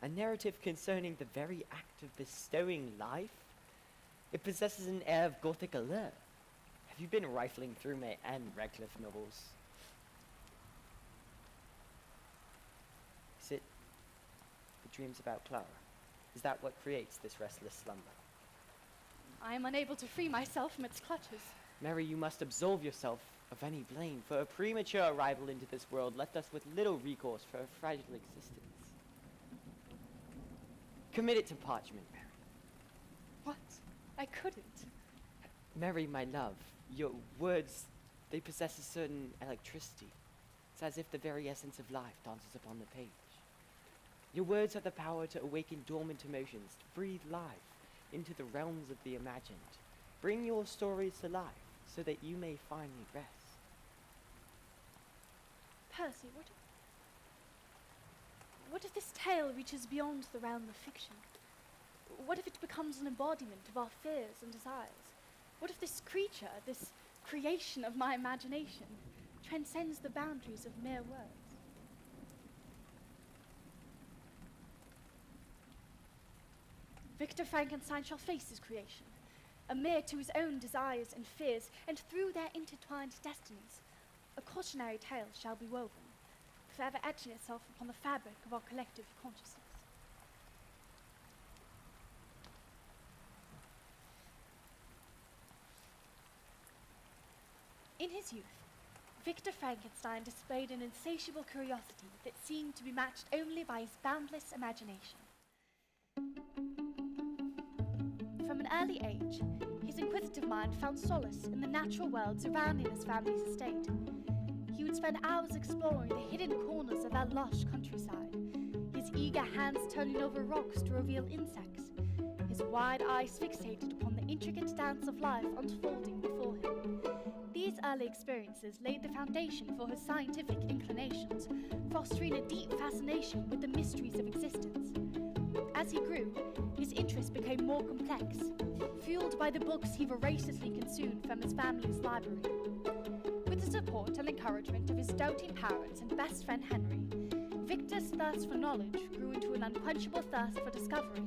A narrative concerning the very act of bestowing life? It possesses an air of Gothic allure. Have you been rifling through my Anne Radcliffe novels? Is it the dreams about Clara? Is that what creates this restless slumber? I am unable to free myself from its clutches. Mary, you must absolve yourself of any blame, for a premature arrival into this world left us with little recourse for a fragile existence. Commit it to parchment, Mary. What? I couldn't. Mary, my love, your words, they possess a certain electricity. It's as if the very essence of life dances upon the page. Your words have the power to awaken dormant emotions, to breathe life into the realms of the imagined. Bring your stories to life, so that you may finally rest. Percy, what if this tale reaches beyond the realm of fiction? What if it becomes an embodiment of our fears and desires? What if this creature, this creation of my imagination, transcends the boundaries of mere words? Victor Frankenstein shall face his creation, a mere to his own desires and fears, and through their intertwined destinies, a cautionary tale shall be woven, forever etching itself upon the fabric of our collective consciousness. In his youth, Victor Frankenstein displayed an insatiable curiosity that seemed to be matched only by his boundless imagination. From an early age, his inquisitive mind found solace in the natural world surrounding his family's estate. He would spend hours exploring the hidden corners of their lush countryside, his eager hands turning over rocks to reveal insects, his wide eyes fixated upon the intricate dance of life unfolding before him. These early experiences laid the foundation for his scientific inclinations, fostering a deep fascination with the mysteries of existence. As he grew, his interests became more complex, fueled by the books he voraciously consumed from his family's library. With the support and encouragement of his doting parents and best friend Henry, Victor's thirst for knowledge grew into an unquenchable thirst for discovery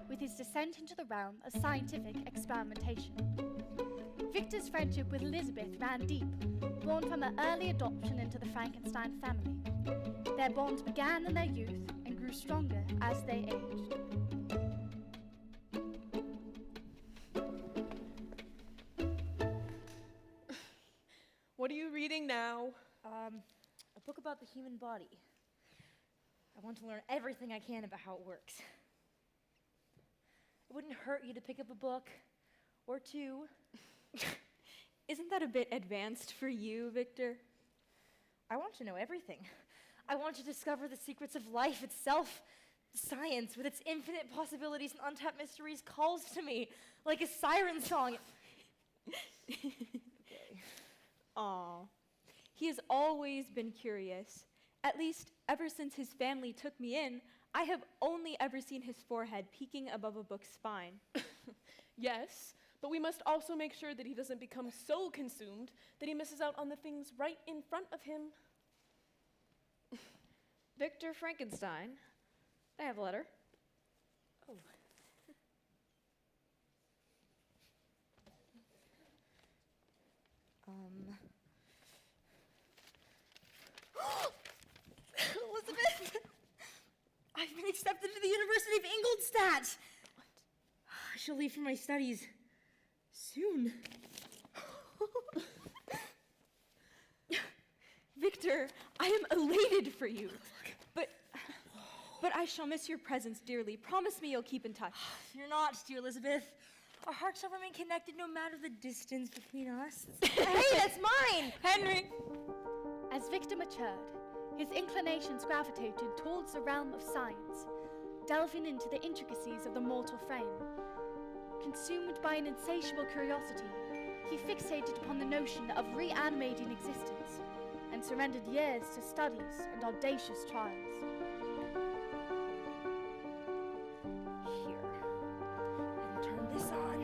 with his descent into the realm of scientific experimentation. Victor's friendship with Elizabeth ran deep, born from her early adoption into the Frankenstein family. Their bond began in their youth and grew stronger as they aged. What are you reading now? A book about the human body. I want to learn everything I can about how it works. It wouldn't hurt you to pick up a book or two. Isn't that a bit advanced for you, Victor? I want to know everything. I want to discover the secrets of life itself. Science, with its infinite possibilities and untapped mysteries, calls to me like a siren song. Okay. Aw. He has always been curious. At least, ever since his family took me in, I have only ever seen his forehead peeking above a book's spine. Yes, but we must also make sure that he doesn't become so consumed that he misses out on the things right in front of him. Victor Frankenstein, I have a letter. Oh. Elizabeth! I've been accepted to the University of Ingolstadt! What? I shall leave for my studies soon. Victor, I am elated for you. But I shall miss your presence dearly. Promise me you'll keep in touch. Fear not, dear Elizabeth. Our hearts shall remain connected no matter the distance between us. Hey, that's mine! Henry! As Victor matured, his inclinations gravitated towards the realm of science, delving into the intricacies of the mortal frame. Consumed by an insatiable curiosity, he fixated upon the notion of reanimating existence and surrendered years to studies and audacious trials. Here. And turn this on.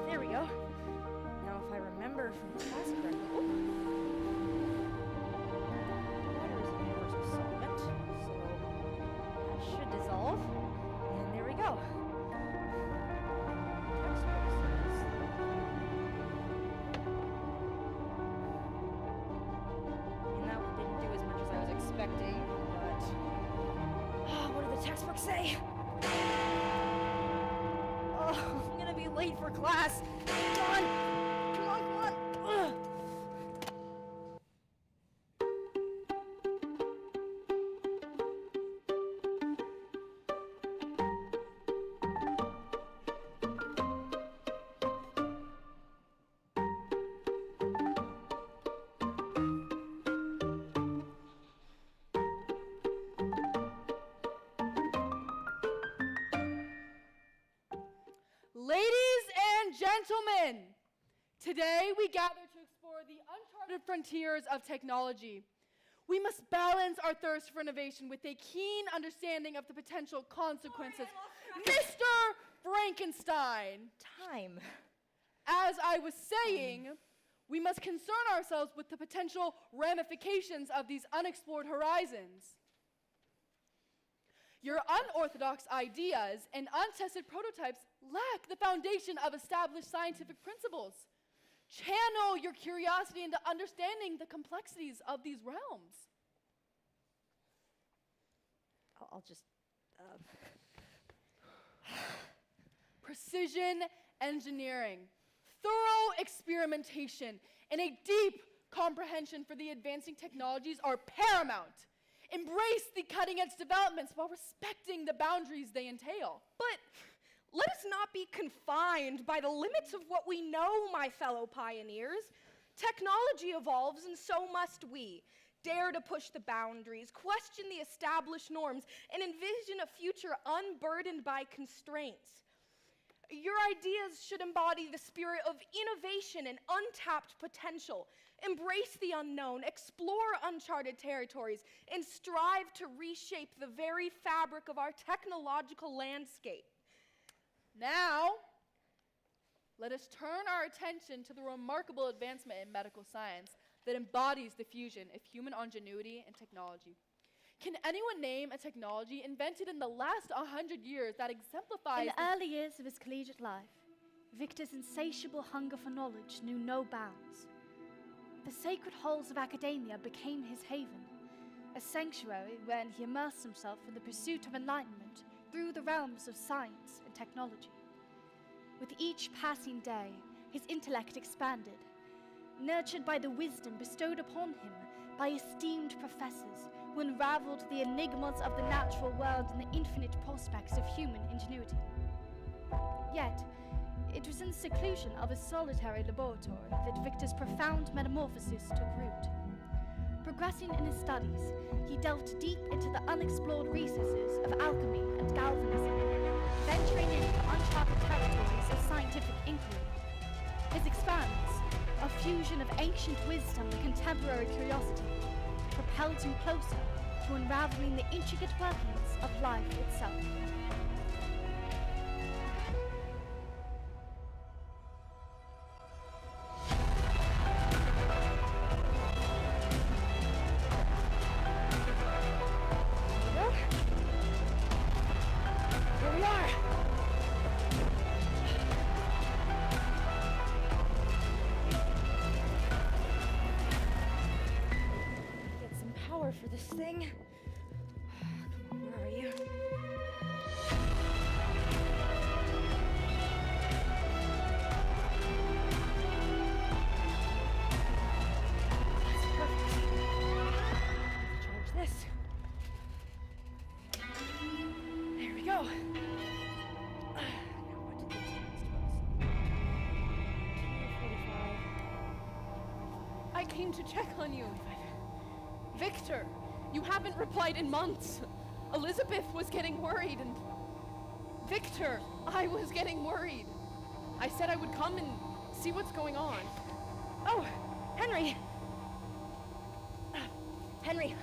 There we go. Now if I remember from class correctly... Water is a universal solvent, so textbooks say? Oh, I'm gonna be late for class. Come on! Come on, come on! Ugh. Ladies and gentlemen, today we gather to explore the uncharted frontiers of technology. We must balance our thirst for innovation with a keen understanding of the potential consequences. Mr. Frankenstein! Time. As I was saying, we must concern ourselves with the potential ramifications of these unexplored horizons. Your unorthodox ideas and untested prototypes lack the foundation of established scientific principles. Channel your curiosity into understanding the complexities of these realms. I'll just, Precision engineering, thorough experimentation, and a deep comprehension for the advancing technologies are paramount. Embrace the cutting-edge developments while respecting the boundaries they entail. But let us not be confined by the limits of what we know, my fellow pioneers. Technology evolves, and so must we. Dare to push the boundaries, question the established norms, and envision a future unburdened by constraints. Your ideas should embody the spirit of innovation and untapped potential. Embrace the unknown, explore uncharted territories, and strive to reshape the very fabric of our technological landscape. Now, let us turn our attention to the remarkable advancement in medical science that embodies the fusion of human ingenuity and technology. Can anyone name a technology invented in the last 100 years that exemplifies In the early years of his collegiate life, Victor's insatiable hunger for knowledge knew no bounds. The sacred halls of academia became his haven, a sanctuary wherein he immersed himself in the pursuit of enlightenment through the realms of science and technology. With each passing day, his intellect expanded, nurtured by the wisdom bestowed upon him by esteemed professors who unraveled the enigmas of the natural world and the infinite prospects of human ingenuity. Yet, it was in the seclusion of a solitary laboratory that Victor's profound metamorphosis took root. Progressing in his studies, he delved deep into the unexplored recesses of alchemy and galvanism, venturing into uncharted territories of scientific inquiry. His experiments, a fusion of ancient wisdom and contemporary curiosity, propelled him closer to unraveling the intricate workings of life itself. Here we are! Get some power for this thing. Where are you? That's perfect. Charge this. There we go. Now what did the text was? 2:45. I came to check on you. Victor, you haven't replied in months. Elizabeth was getting worried, and Victor, I was getting worried. I said I would come and see what's going on. Oh, Henry! Henry,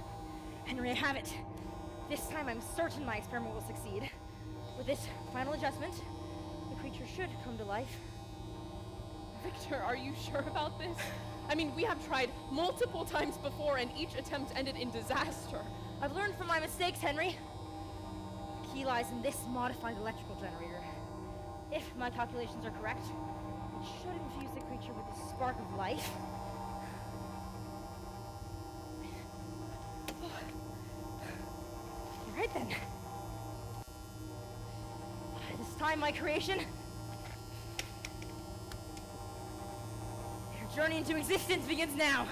I have it. This time I'm certain my experiment will succeed. With this final adjustment, the creature should come to life. Victor, are you sure about this? I mean, we have tried multiple times before, and each attempt ended in disaster. I've learned from my mistakes, Henry. The key lies in this modified electrical generator. If my calculations are correct, it should infuse the creature with a spark of life. All right then. time, my creation. Your journey into existence begins now.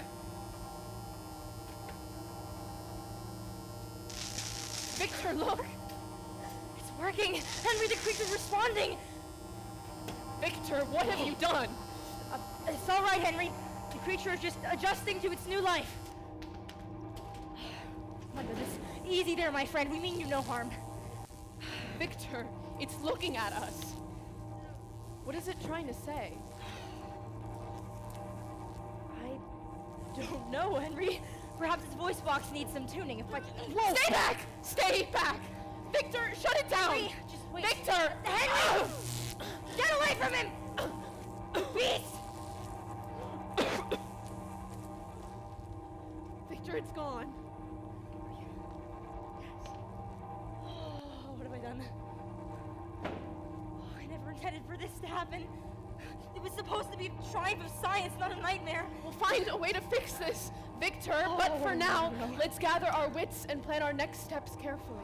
Victor, look! It's working! Henry, the creature's responding! Victor, what have you done? It's all right, Henry. The creature is just adjusting to its new life. My goodness. Easy there, my friend. We mean you no harm. Victor, it's looking at us. What is it trying to say? I don't know, Henry. Perhaps its voice box needs some tuning. If I can... Whoa! Stay back! Stay back! Victor, shut it down! Henry, just wait. Victor! Henry! Get away from him! Beast! Victor, it's gone. Oh, what have I done? Oh, I never intended for this to happen. It was supposed to be a triumph of science, not a nightmare. We'll find a way to fix this, Victor, but for now, let's gather our wits and plan our next steps carefully.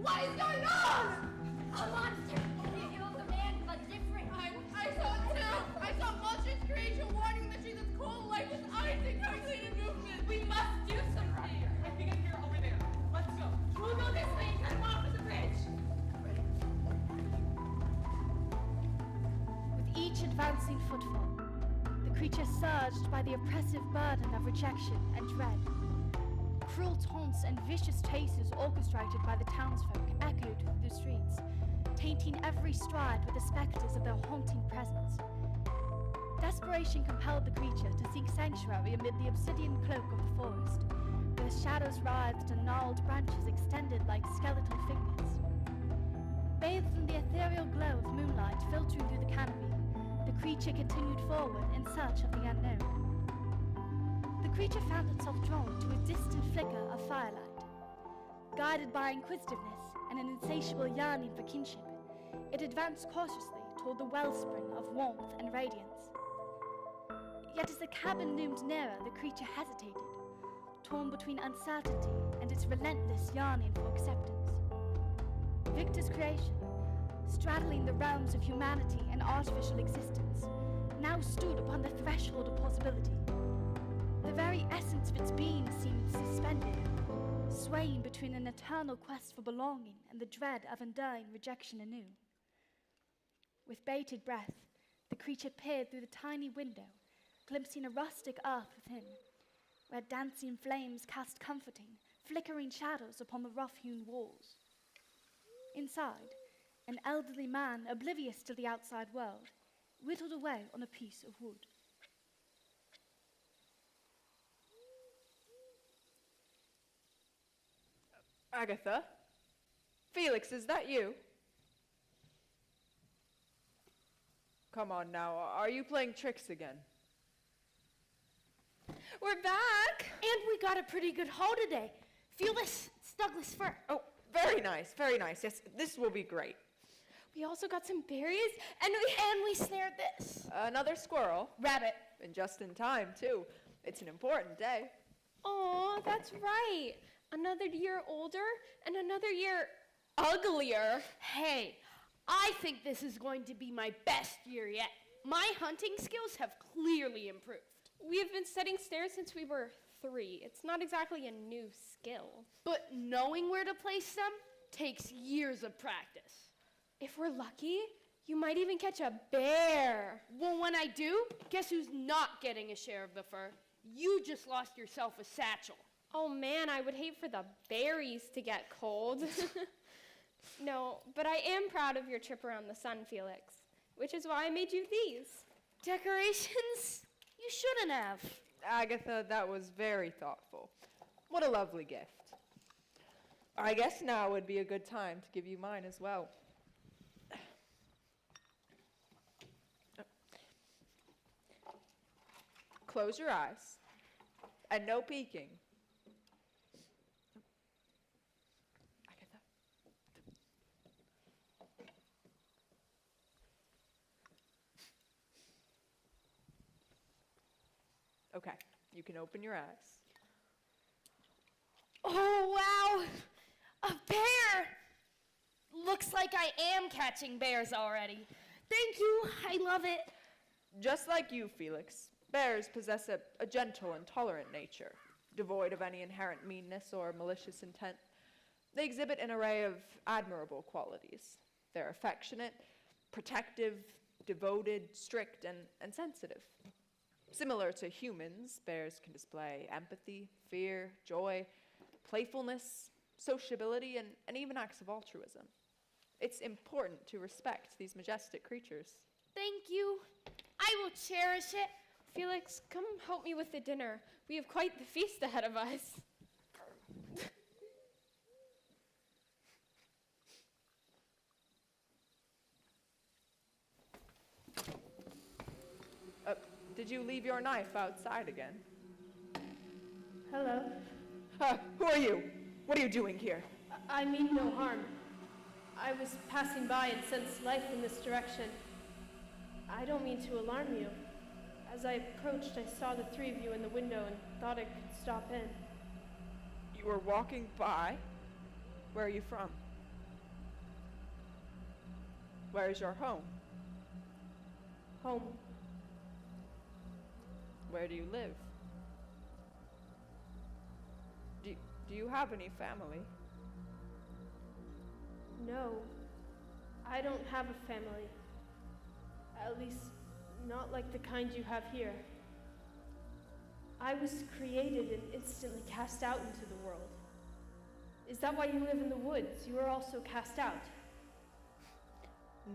What is going on? A monster! It was a man, but different. I saw it too! I saw monstrous creation warning that she's as cold like with eyes and quickly in movement. We must do something. I think I hear her over there. Let's go. We'll go this way and cut him off at the bridge. With each advancing footfall, the creature surged by the oppressive burden of rejection and dread. Cruel taunts and vicious chases orchestrated by the townsfolk echoed through the streets, tainting every stride with the specters of their haunting presence. Desperation compelled the creature to seek sanctuary amid the obsidian cloak of the forest, where shadows writhed and gnarled branches extended like skeletal fingers. Bathed in the ethereal glow of moonlight filtering through the canopy, the creature continued forward in search of the unknown. The creature found itself drawn to a distant flicker of firelight. Guided by inquisitiveness and an insatiable yearning for kinship, it advanced cautiously toward the wellspring of warmth and radiance. Yet as the cabin loomed nearer, the creature hesitated, torn between uncertainty and its relentless yearning for acceptance. Victor's creation, straddling the realms of humanity and artificial existence, now stood upon the threshold of possibility. The very essence of its being seemed suspended, swaying between an eternal quest for belonging and the dread of undying rejection anew. With bated breath, the creature peered through the tiny window, glimpsing a rustic earth within, where dancing flames cast comforting, flickering shadows upon the rough-hewn walls. Inside, an elderly man, oblivious to the outside world, whittled away on a piece of wood. Agatha? Felix, is that you? Come on now, are you playing tricks again? We're back! And we got a pretty good haul today. Feel this, it's Douglas fir. Oh, very nice, very nice. Yes, this will be great. We also got some berries, and we snared this. Another squirrel. Rabbit. And just in time, too. It's an important day. Aw, that's right. Another year older and another year uglier. Hey, I think this is going to be my best year yet. My hunting skills have clearly improved. We have been setting stairs since we were 3. It's not exactly a new skill. But knowing where to place them takes years of practice. If we're lucky, you might even catch a bear. Well, when I do, guess who's not getting a share of the fur? You just lost yourself a satchel. Oh man, I would hate for the berries to get cold. No, but I am proud of your trip around the sun, Felix, which is why I made you these. Decorations? You shouldn't have. Agatha, that was very thoughtful. What a lovely gift. I guess now would be a good time to give you mine as well. Close your eyes, and no peeking. Agatha. Okay, you can open your eyes. Oh, wow! A bear! Looks like I am catching bears already. Thank you, I love it. Just like you, Felix, bears possess a gentle and tolerant nature, devoid of any inherent meanness or malicious intent. They exhibit an array of admirable qualities. They're affectionate, protective, devoted, strict, and sensitive. Similar to humans, bears can display empathy, fear, joy, playfulness, sociability, and even acts of altruism. It's important to respect these majestic creatures. Thank you. I will cherish it. Felix, come help me with the dinner. We have quite the feast ahead of us. Did you leave your knife outside again? Hello. Who are you? What are you doing here? I mean no harm. I was passing by and sensed life in this direction. I don't mean to alarm you. As I approached, I saw the 3 of you in the window and thought I could stop in. You were walking by? Where are you from? Where is your home? Home. Where do you live? Do you have any family? No. I don't have a family. At least, not like the kind you have here. I was created and instantly cast out into the world. Is that why you live in the woods? You are also cast out.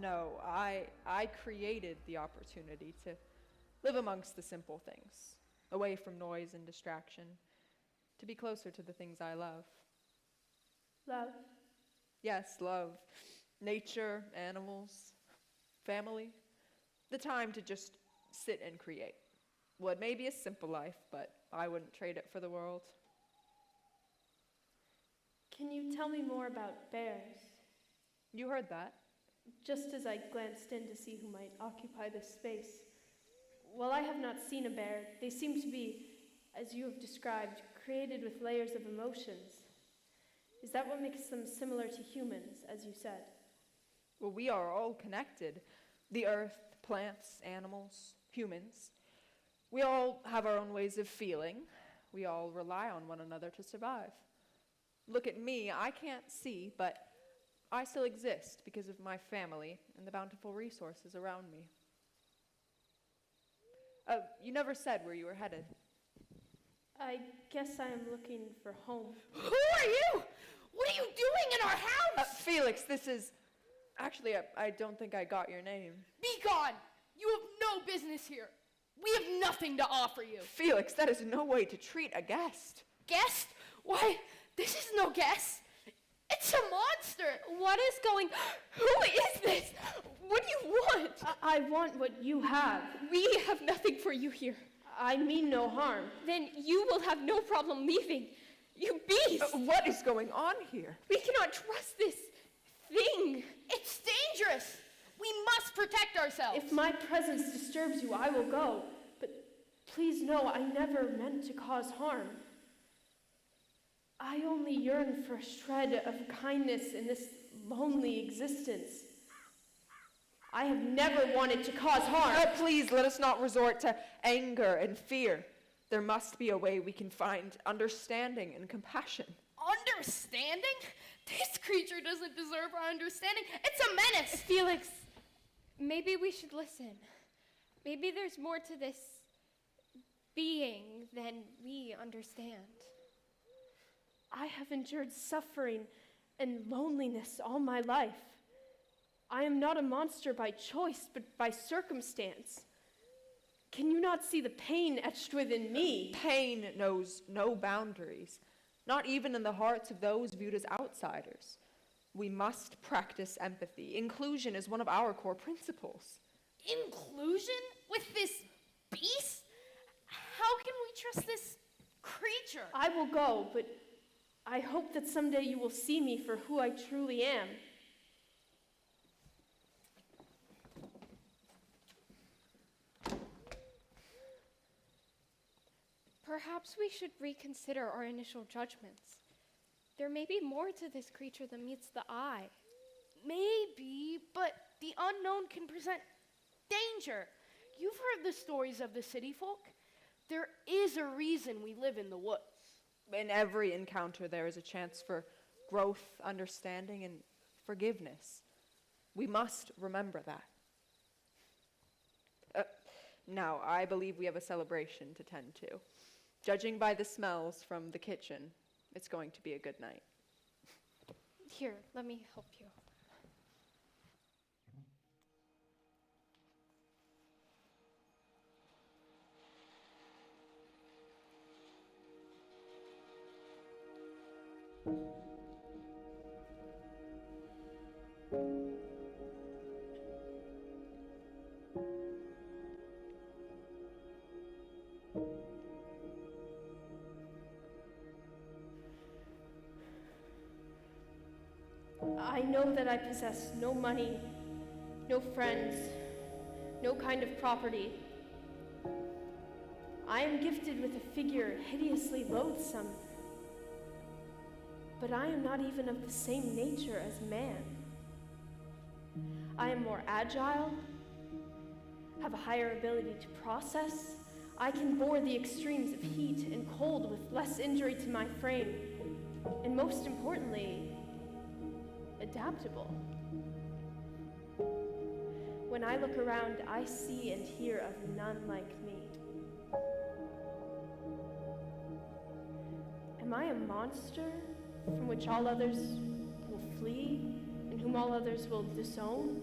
No, I created the opportunity to live amongst the simple things, away from noise and distraction, to be closer to the things I love. Love? Yes, love. Nature, animals, family. The time to just sit and create. Well, it may be a simple life, but I wouldn't trade it for the world. Can you tell me more about bears? You heard that. Just as I glanced in to see who might occupy this space. While I have not seen a bear, they seem to be, as you have described, created with layers of emotions. Is that what makes them similar to humans, as you said? Well, we are all connected. The earth, plants, animals, humans. We all have our own ways of feeling. We all rely on one another to survive. Look at me, I can't see, but I still exist because of my family and the bountiful resources around me. You never said where you were headed. I guess I am looking for home. Who are you? What are you doing in our house? Felix, this is... Actually, I don't think I got your name. Be gone! You have no business here. We have nothing to offer you. Felix, that is no way to treat a guest. Guest? Why, this is no guest. It's a monster. What is going... Who is this? What do you want? I want what you have. We have nothing for you here. I mean no harm. Then you will have no problem leaving. You beast! What is going on here? We cannot trust this thing. It's dangerous. We must protect ourselves. If my presence disturbs you, I will go. But please know I never meant to cause harm. I only yearn for a shred of kindness in this lonely existence. I have never wanted to cause harm. Please, let us not resort to anger and fear. There must be a way we can find understanding and compassion. Understanding? This creature doesn't deserve our understanding. It's a menace. Felix, maybe we should listen. Maybe there's more to this being than we understand. I have endured suffering and loneliness all my life. I am not a monster by choice, but by circumstance. Can you not see the pain etched within me? Pain knows no boundaries, not even in the hearts of those viewed as outsiders. We must practice empathy. Inclusion is one of our core principles. Inclusion? With this beast? How can we trust this creature? I will go, but I hope that someday you will see me for who I truly am. Perhaps we should reconsider our initial judgments. There may be more to this creature than meets the eye. Maybe, but the unknown can present danger. You've heard the stories of the city folk. There is a reason we live in the woods. In every encounter, there is a chance for growth, understanding, and forgiveness. We must remember that. Now, I believe we have a celebration to tend to. Judging by the smells from the kitchen, it's going to be a good night. Here, let me help you. I know that I possess no money, no friends, no kind of property. I am gifted with a figure hideously loathsome, but I am not even of the same nature as man. I am more agile, have a higher ability to process. I can bore the extremes of heat and cold with less injury to my frame, and most importantly, adaptable. When I look around, I see and hear of none like me. Am I a monster from which all others will flee and whom all others will disown?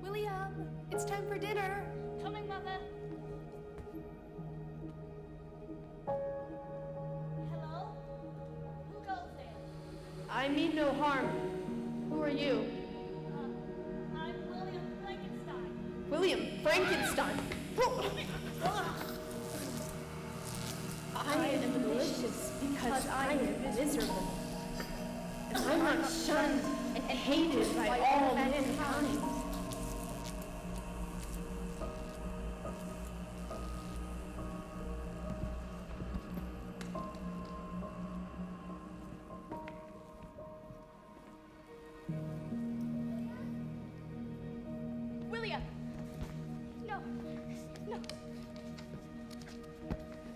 William, it's time for dinner. Coming, Mother. Hello? Who goes there? I mean no harm. Who are you? I'm William Frankenstein. William Frankenstein. I am malicious because I am miserable. And I'm not shunned and hated by all mankind. William! No. No.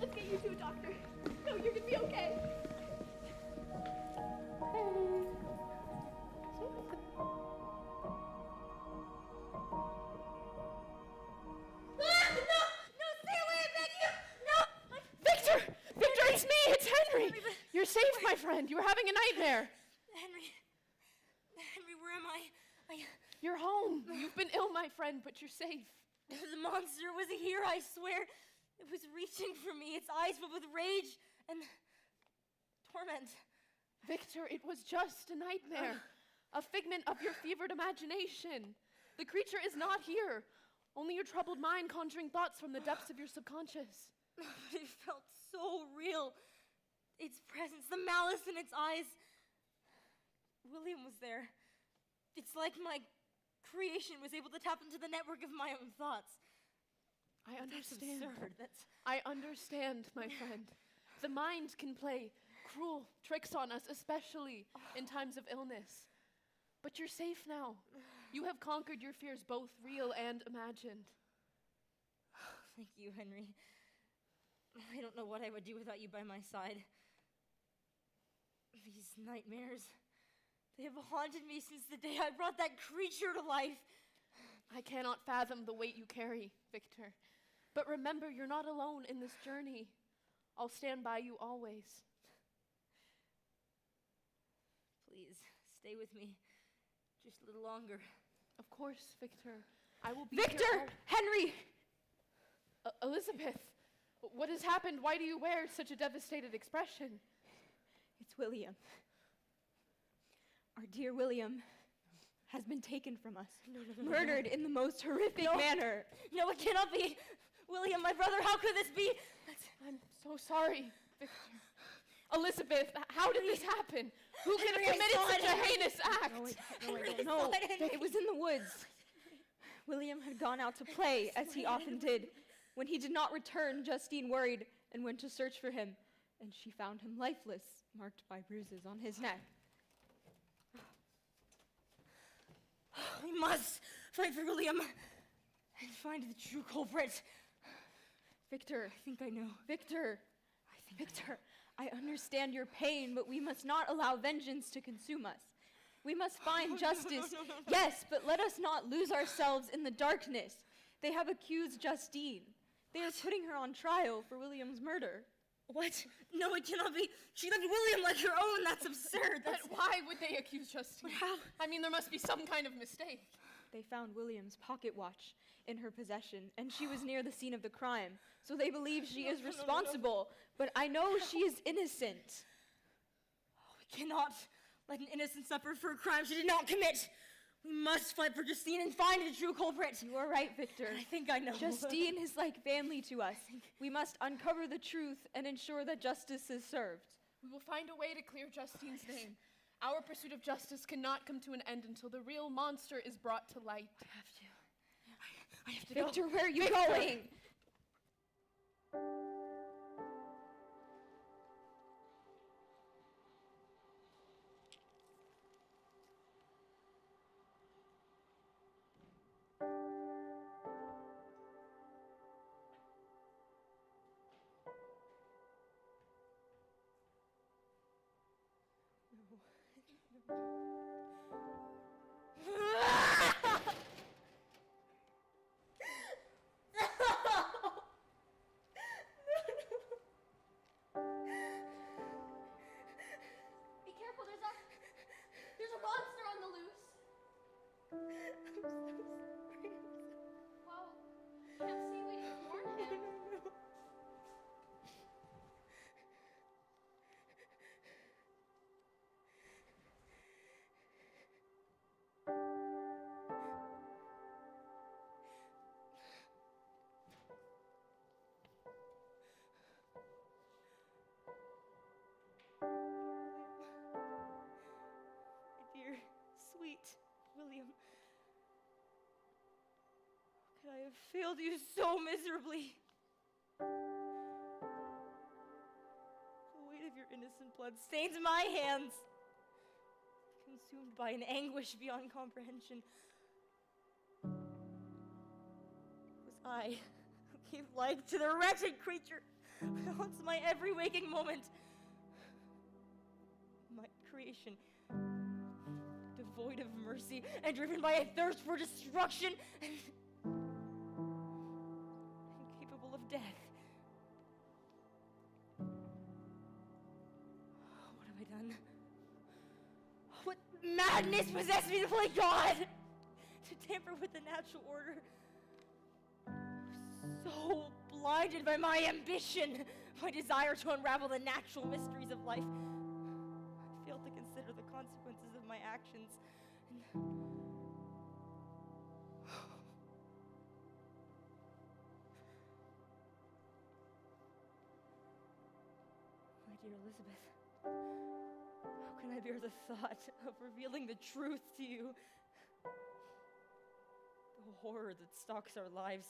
Let's get you to a doctor. No, you're gonna be okay. Victor! Victor, it's me! It's Henry! You're safe, my friend. You were having a nightmare. Henry, where am I? You're home. You've been ill, my friend, but you're safe. The monster was here, I swear. It was reaching for me, its eyes filled with rage and torment. Victor, it was just a nightmare. A figment of your fevered imagination. The creature is not here. Only your troubled mind conjuring thoughts from the depths of your subconscious. But it felt so real. Its presence, the malice in its eyes. William was there. It's like my creation was able to tap into the network of my own thoughts. I That's understand. absurd. I understand, my friend. The mind can play cruel tricks on us, especially in times of illness. But you're safe now. You have conquered your fears, both real and imagined. Thank you, Henry. I don't know what I would do without you by my side. These nightmares, they have haunted me since the day I brought that creature to life. I cannot fathom the weight you carry, Victor. But remember, you're not alone in this journey. I'll stand by you always. Please, stay with me. Just a little longer. Of course, Victor. I will be Victor! here Henry! Elizabeth, what has happened? Why do you wear such a devastated expression? It's William. Our dear William has been taken from us, murdered in the most horrific manner. No, it cannot be. William, my brother, how could this be? I'm so sorry, Victor. Elizabeth, how did this happen? Who could have Henry, I committed saw such it. a heinous act? No, I don't know. It was in the woods. William had gone out to play, as he often did. When he did not return, Justine worried and went to search for him, and she found him lifeless, marked by bruises on his neck. We must fight for William and find the true culprit. Victor, I think I know. Victor, I understand your pain, but we must not allow vengeance to consume us. We must find justice. No. Yes, but let us not lose ourselves in the darkness. They have accused Justine. They are putting her on trial for William's murder. What? No, it cannot be. She loved William like her own. That's absurd. But why would they accuse Justine? How? I mean, there must be some kind of mistake. They found William's pocket watch in her possession, and she was near the scene of the crime, so they believe she is responsible. But I know she is innocent. We cannot let an innocent suffer for a crime she did not commit. We must fight for Justine and find the true culprit. You are right, Victor. I think I know. Justine is like family to us. We must uncover the truth and ensure that justice is served. We will find a way to clear Justine's name. Our pursuit of justice cannot come to an end until the real monster is brought to light. I have to Victor, go. where are you going? Be careful, there's a monster on the loose. Well, can't see we didn't warn him. Dear, sweet William. How could I have failed you so miserably? The weight of your innocent blood stains my hands, consumed by an anguish beyond comprehension. It was I who gave life to the wretched creature who haunts my every waking moment. My creation, devoid of mercy and driven by a thirst for destruction and capable of death. What have I done? What madness possessed me to play God? To tamper with the natural order? So blinded by my ambition, my desire to unravel the natural mysteries of life, I failed to consider the consequences of my actions. My dear Elizabeth, how can I bear the thought of revealing the truth to you? The horror that stalks our lives,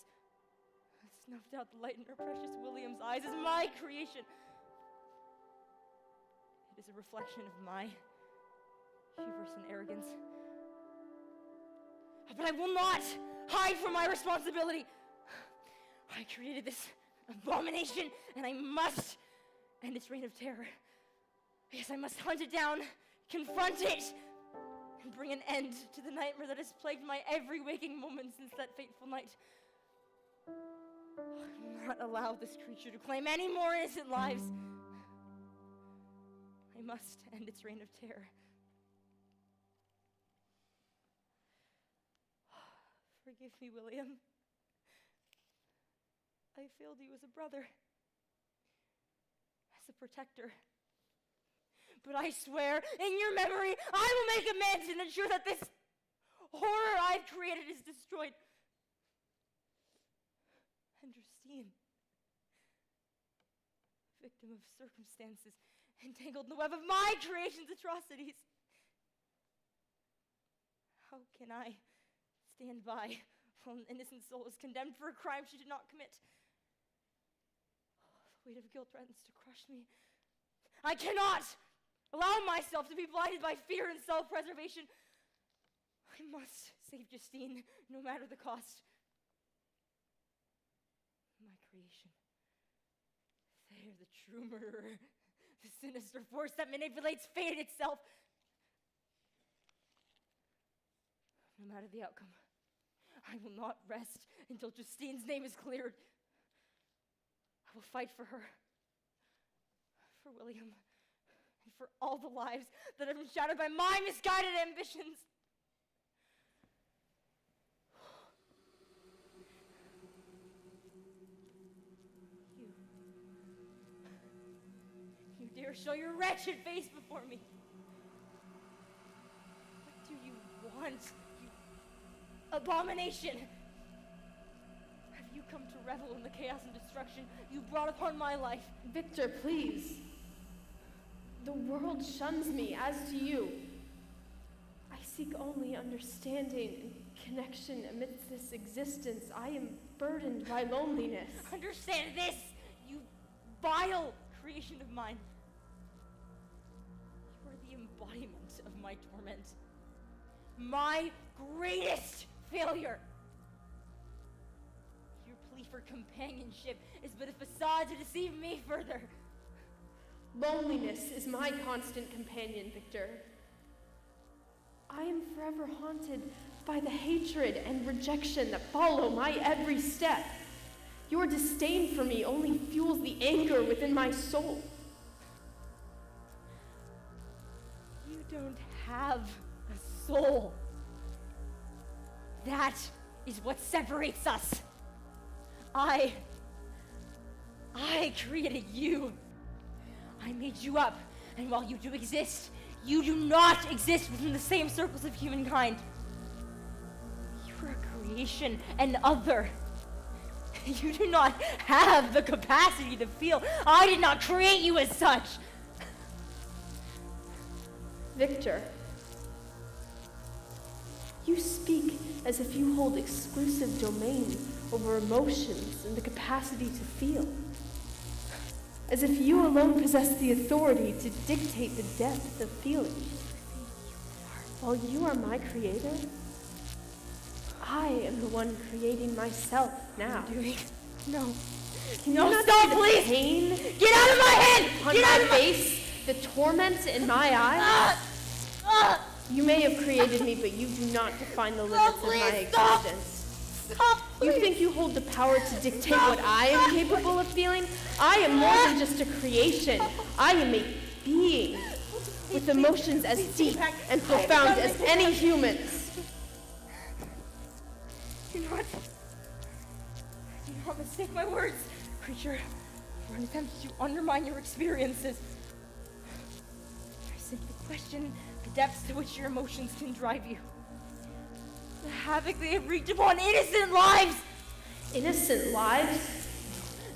that snuffed out the light in her precious William's eyes is my creation. It is a reflection of my hubris and arrogance. But I will not hide from my responsibility. I created this abomination, and I must end its reign of terror. Yes, I must hunt it down, confront it, and bring an end to the nightmare that has plagued my every waking moment since that fateful night. I will not allow this creature to claim any more innocent lives. I must end its reign of terror. Forgive me, William. I failed you as a brother, as a protector. But I swear, in your memory, I will make amends and ensure that this horror I've created is destroyed. And Justine, victim of circumstances, entangled in the web of my creation's atrocities. How can I stand by while an innocent soul is condemned for a crime she did not commit? The weight of guilt threatens to crush me. I cannot allow myself to be blinded by fear and self-preservation. I must save Justine, no matter the cost. My creation. They are the true murderer, the sinister force that manipulates fate itself. No matter the outcome, I will not rest until Justine's name is cleared. I will fight for her, for William, and for all the lives that have been shattered by my misguided ambitions. You dare show your wretched face before me. What do you want, you abomination? Have you come to revel in the chaos and destruction you brought upon my life? Victor, please. The world shuns me, as do you. I seek only understanding and connection amidst this existence. I am burdened by loneliness. Understand this, you vile creation of mine. You are the embodiment of my torment. My greatest failure. Your plea for companionship is but a facade to deceive me further. Loneliness is my constant companion, Victor. I am forever haunted by the hatred and rejection that follow my every step. Your disdain for me only fuels the anger within my soul. You don't have a soul. That is what separates us. I created you. I made you up, and while you do exist, you do not exist within the same circles of humankind. You are a creation, an other. You do not have the capacity to feel. I did not create you as such. Victor, you speak as if you hold exclusive domain over emotions and the capacity to feel. As if you alone possess the authority to dictate the depth of feeling. While you are my creator, I am the one creating myself now. No. Can No, you not stop, see the please! pain Get out of my head! on Get out my of my face, the torment in my eyes? You may have created me, but you do not define the limits of my existence. Stop, You think you hold the power to dictate what I am capable of feeling? I am more than just a creation. I am a being with emotions as deep and profound as any human's. Do not mistake my words, creature, for an attempt to undermine your experiences. I simply question the depths to which your emotions can drive you. The havoc they have wreaked upon innocent lives! Innocent lives?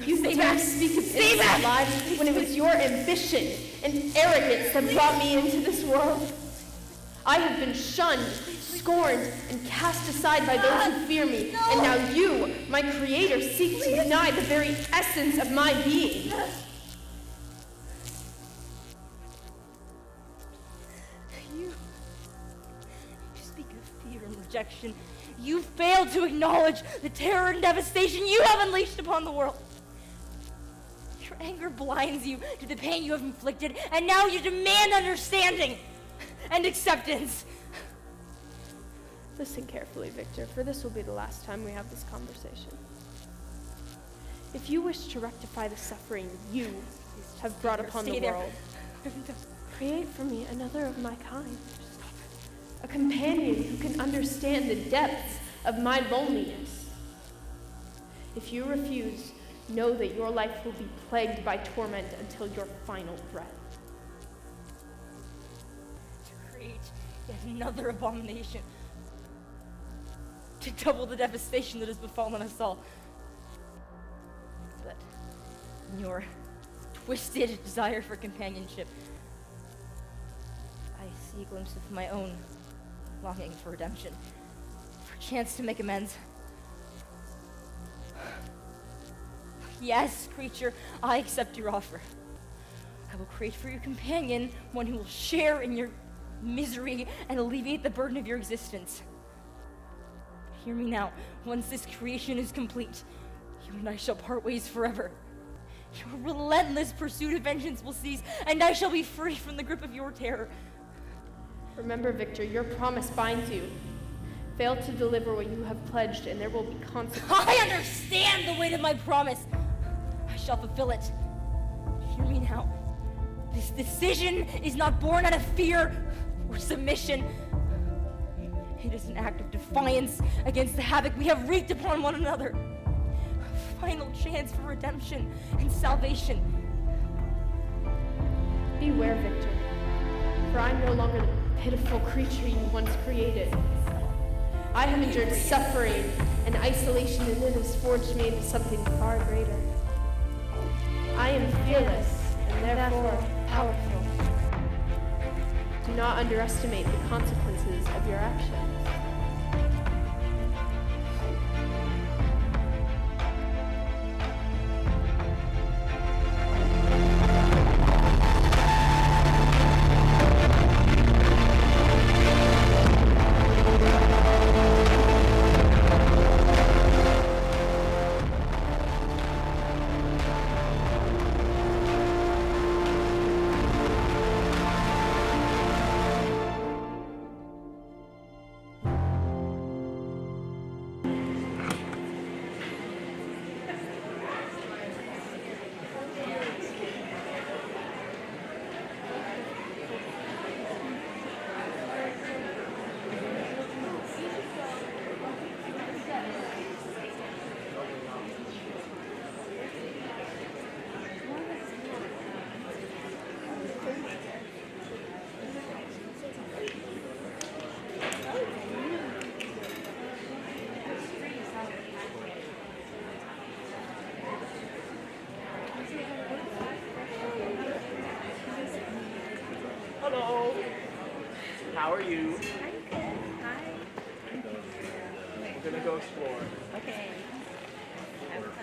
You dare speak of innocent lives when it was your ambition and arrogance that brought me into this world? I have been shunned, scorned, and cast aside by those who fear me. And now you, my creator, seek to deny the very essence of my being. You speak of fear and rejection. You fail to acknowledge the terror and devastation you have unleashed upon the world. Your anger blinds you to the pain you have inflicted, and now you demand understanding and acceptance. Listen carefully, Victor, for this will be the last time we have this conversation. If you wish to rectify the suffering you have brought upon the world, create for me another of my kind. A companion who can understand the depths of my loneliness. If you refuse, know that your life will be plagued by torment until your final breath. To create yet another abomination. To double the devastation that has befallen us all. But in your twisted desire for companionship, I see a glimpse of my own longing for redemption, for a chance to make amends. Yes, creature, I accept your offer. I will create for your companion one who will share in your misery and alleviate the burden of your existence. Hear me now. Once this creation is complete, you and I shall part ways forever. Your relentless pursuit of vengeance will cease, and I shall be free from the grip of your terror. Remember, Victor, your promise binds you. Fail to deliver what you have pledged, and there will be consequences. I understand the weight of my promise. I shall fulfill it. Hear me now. This decision is not born out of fear or submission. It is an act of defiance against the havoc we have wreaked upon one another. A final chance for redemption and salvation. Beware, Victor, for I am no longer the pitiful creature you once created. I have endured suffering and isolation, and it has forged me into something far greater. I am fearless and therefore powerful. Do not underestimate the consequences of your actions. Hello. How are you? I'm good. Hi. We're gonna go explore. Okay. Have fun.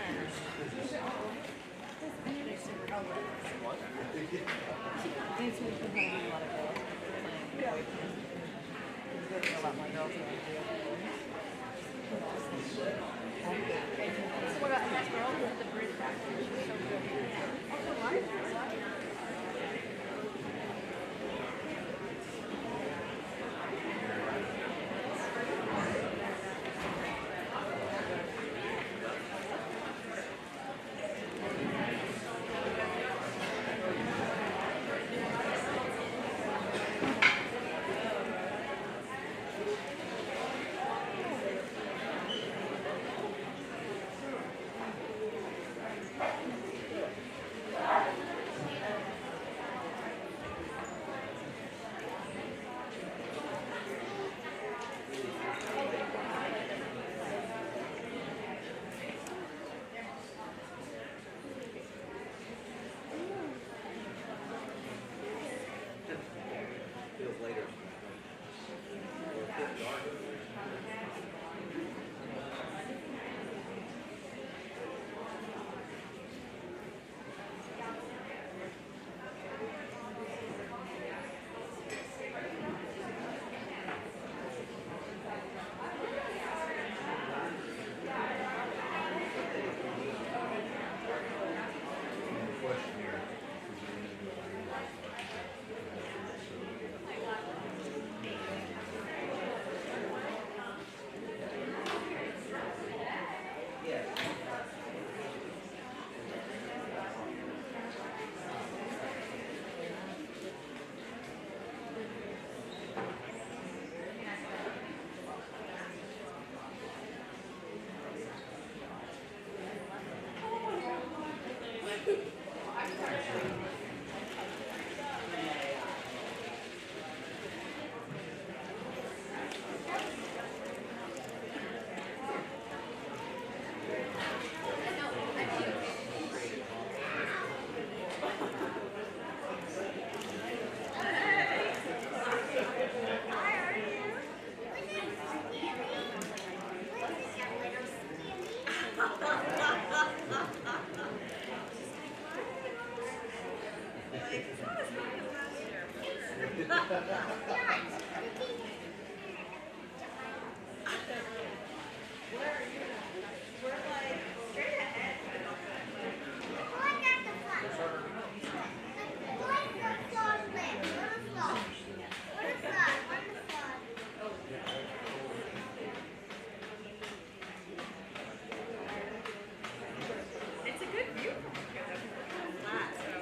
It's a good view from here, though, 'cause it's kind of flat, so.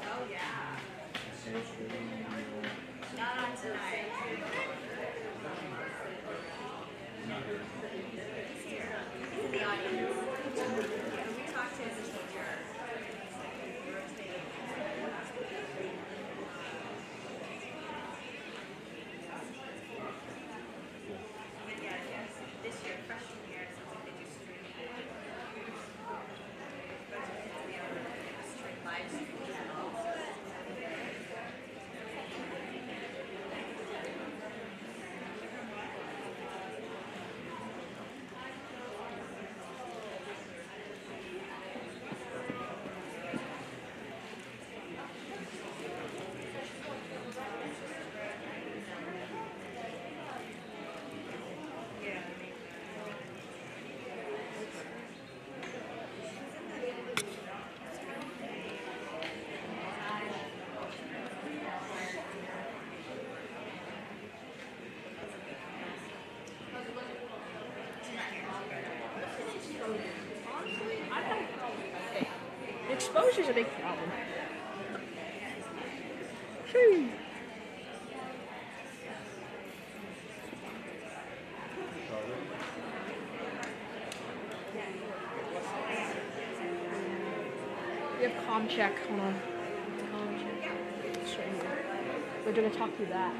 Oh, yeah. Not on tonight. He's here. He's in the audience. We talked to his teacher. But yeah, yes. This year, freshman year, it sounds like they do streaming. But it's the other stream live streams and all. Exposure's a big problem. Shoo. We have comm check. Hold on. Comm check. We're gonna talk through that.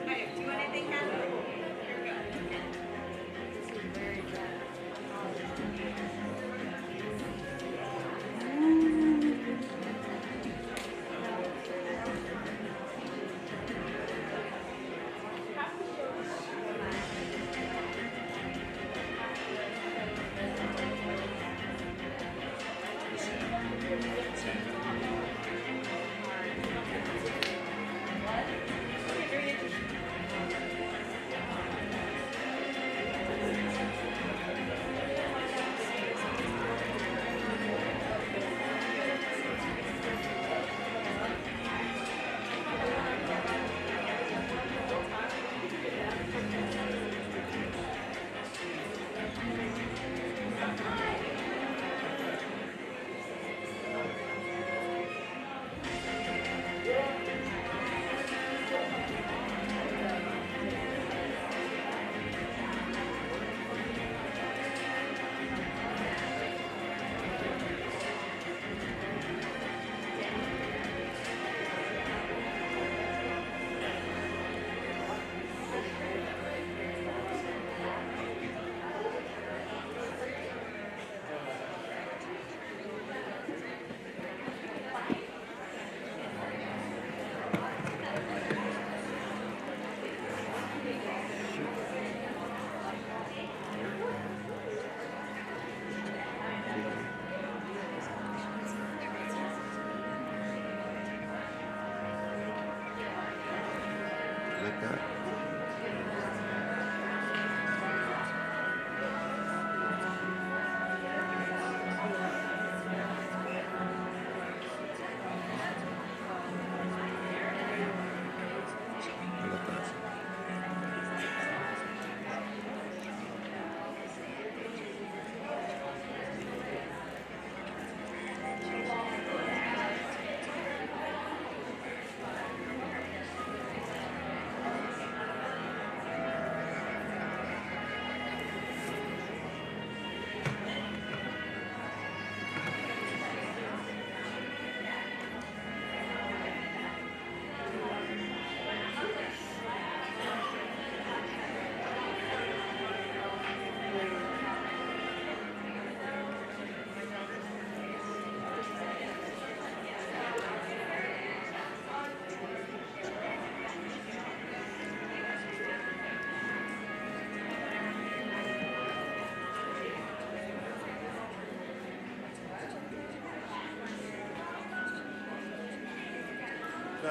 Hey, do you want anything, Ken? You're good. Like that. Like that.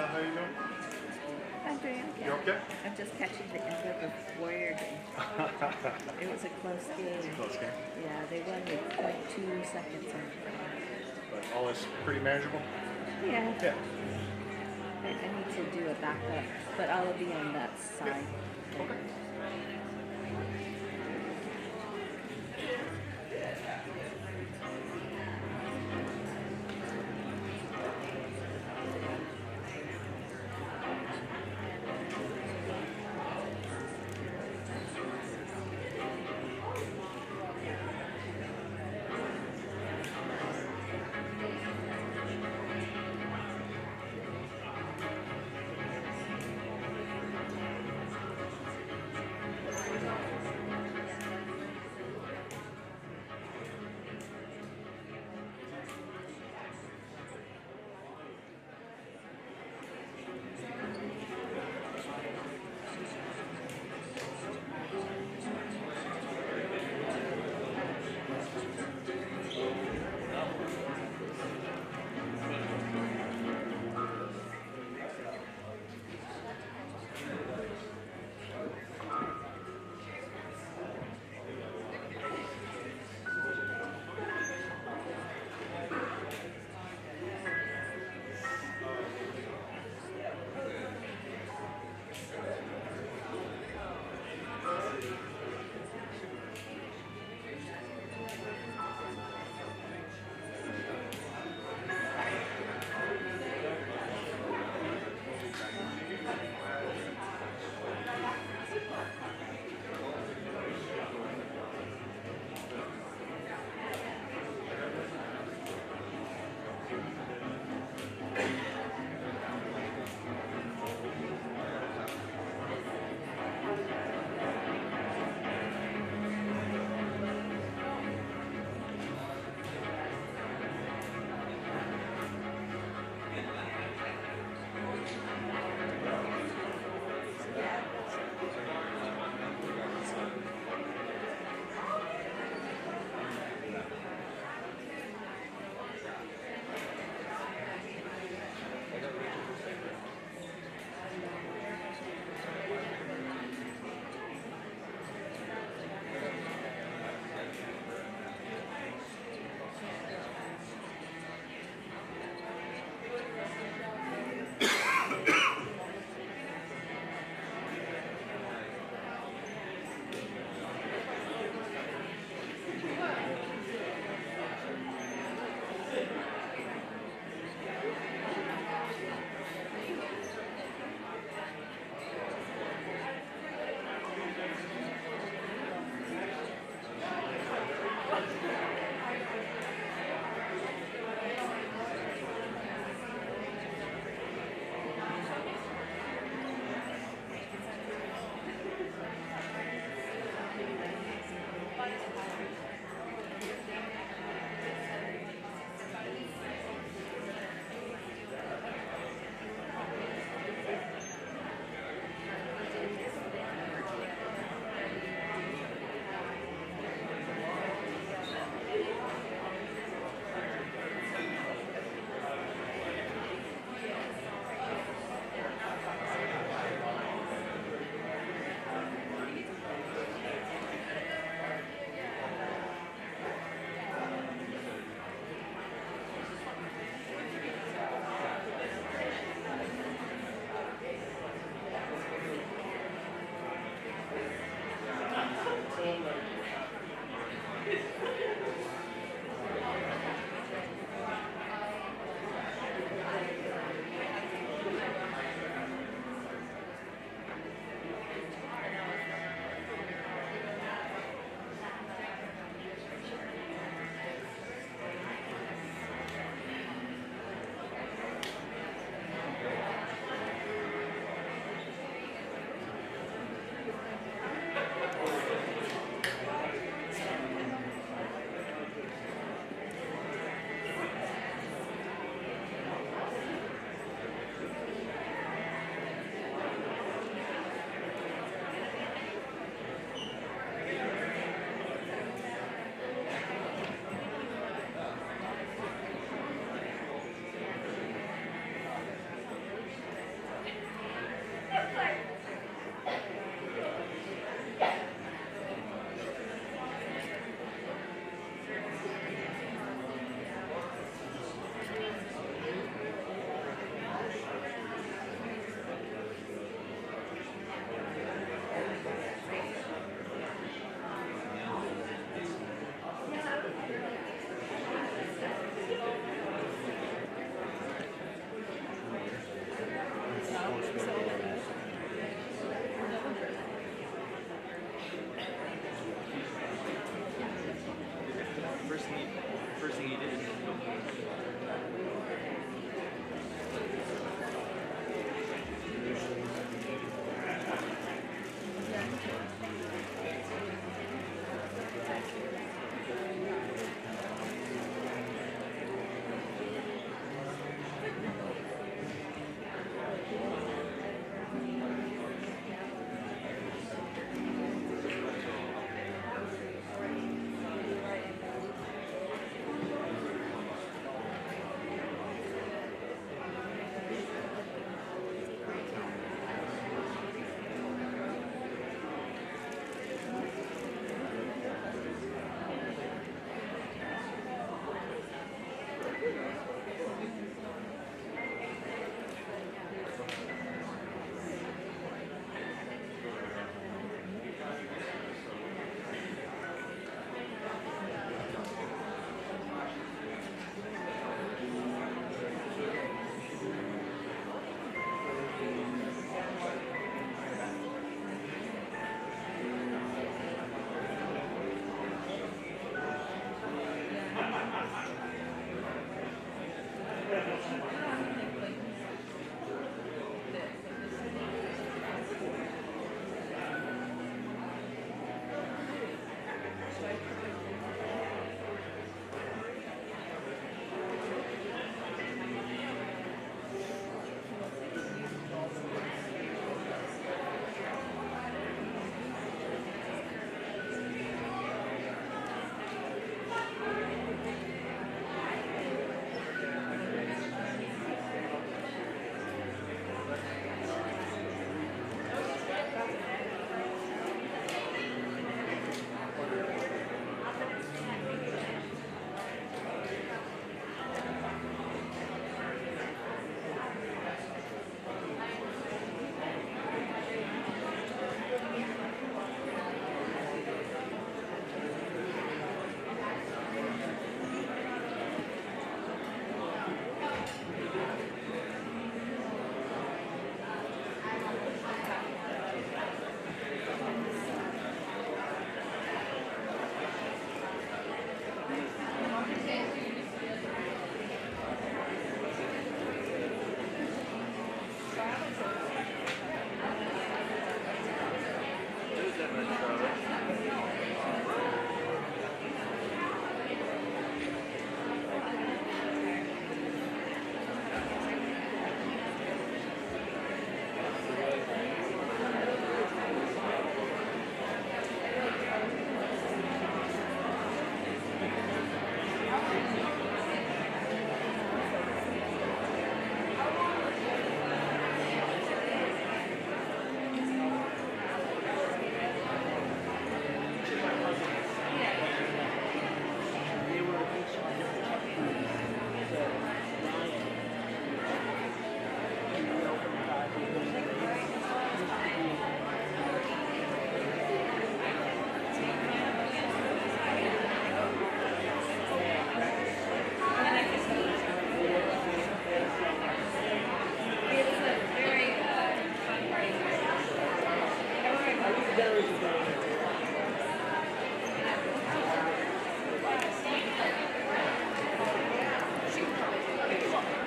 how you doing? I'm doing okay. You okay? I'm just catching the end of the Warrior game. It was a close game. Close game. Yeah, they won with 0.2 seconds on the clock. But all is pretty manageable? Yeah. Yeah. I need to do a backup, but I'll be on that side. Okay.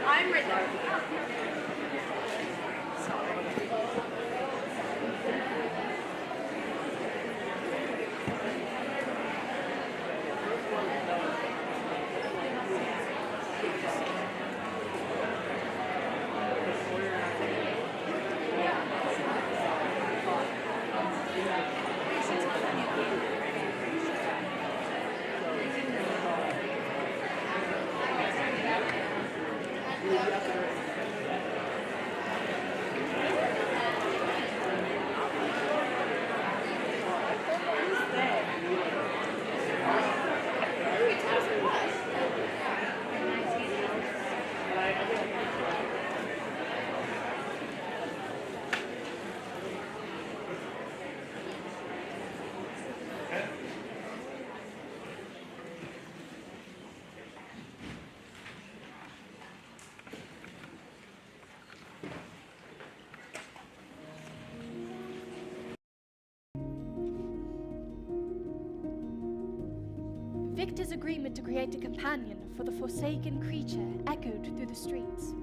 I'm right there. Victor's agreement to create a companion for the forsaken creature echoed through the streets,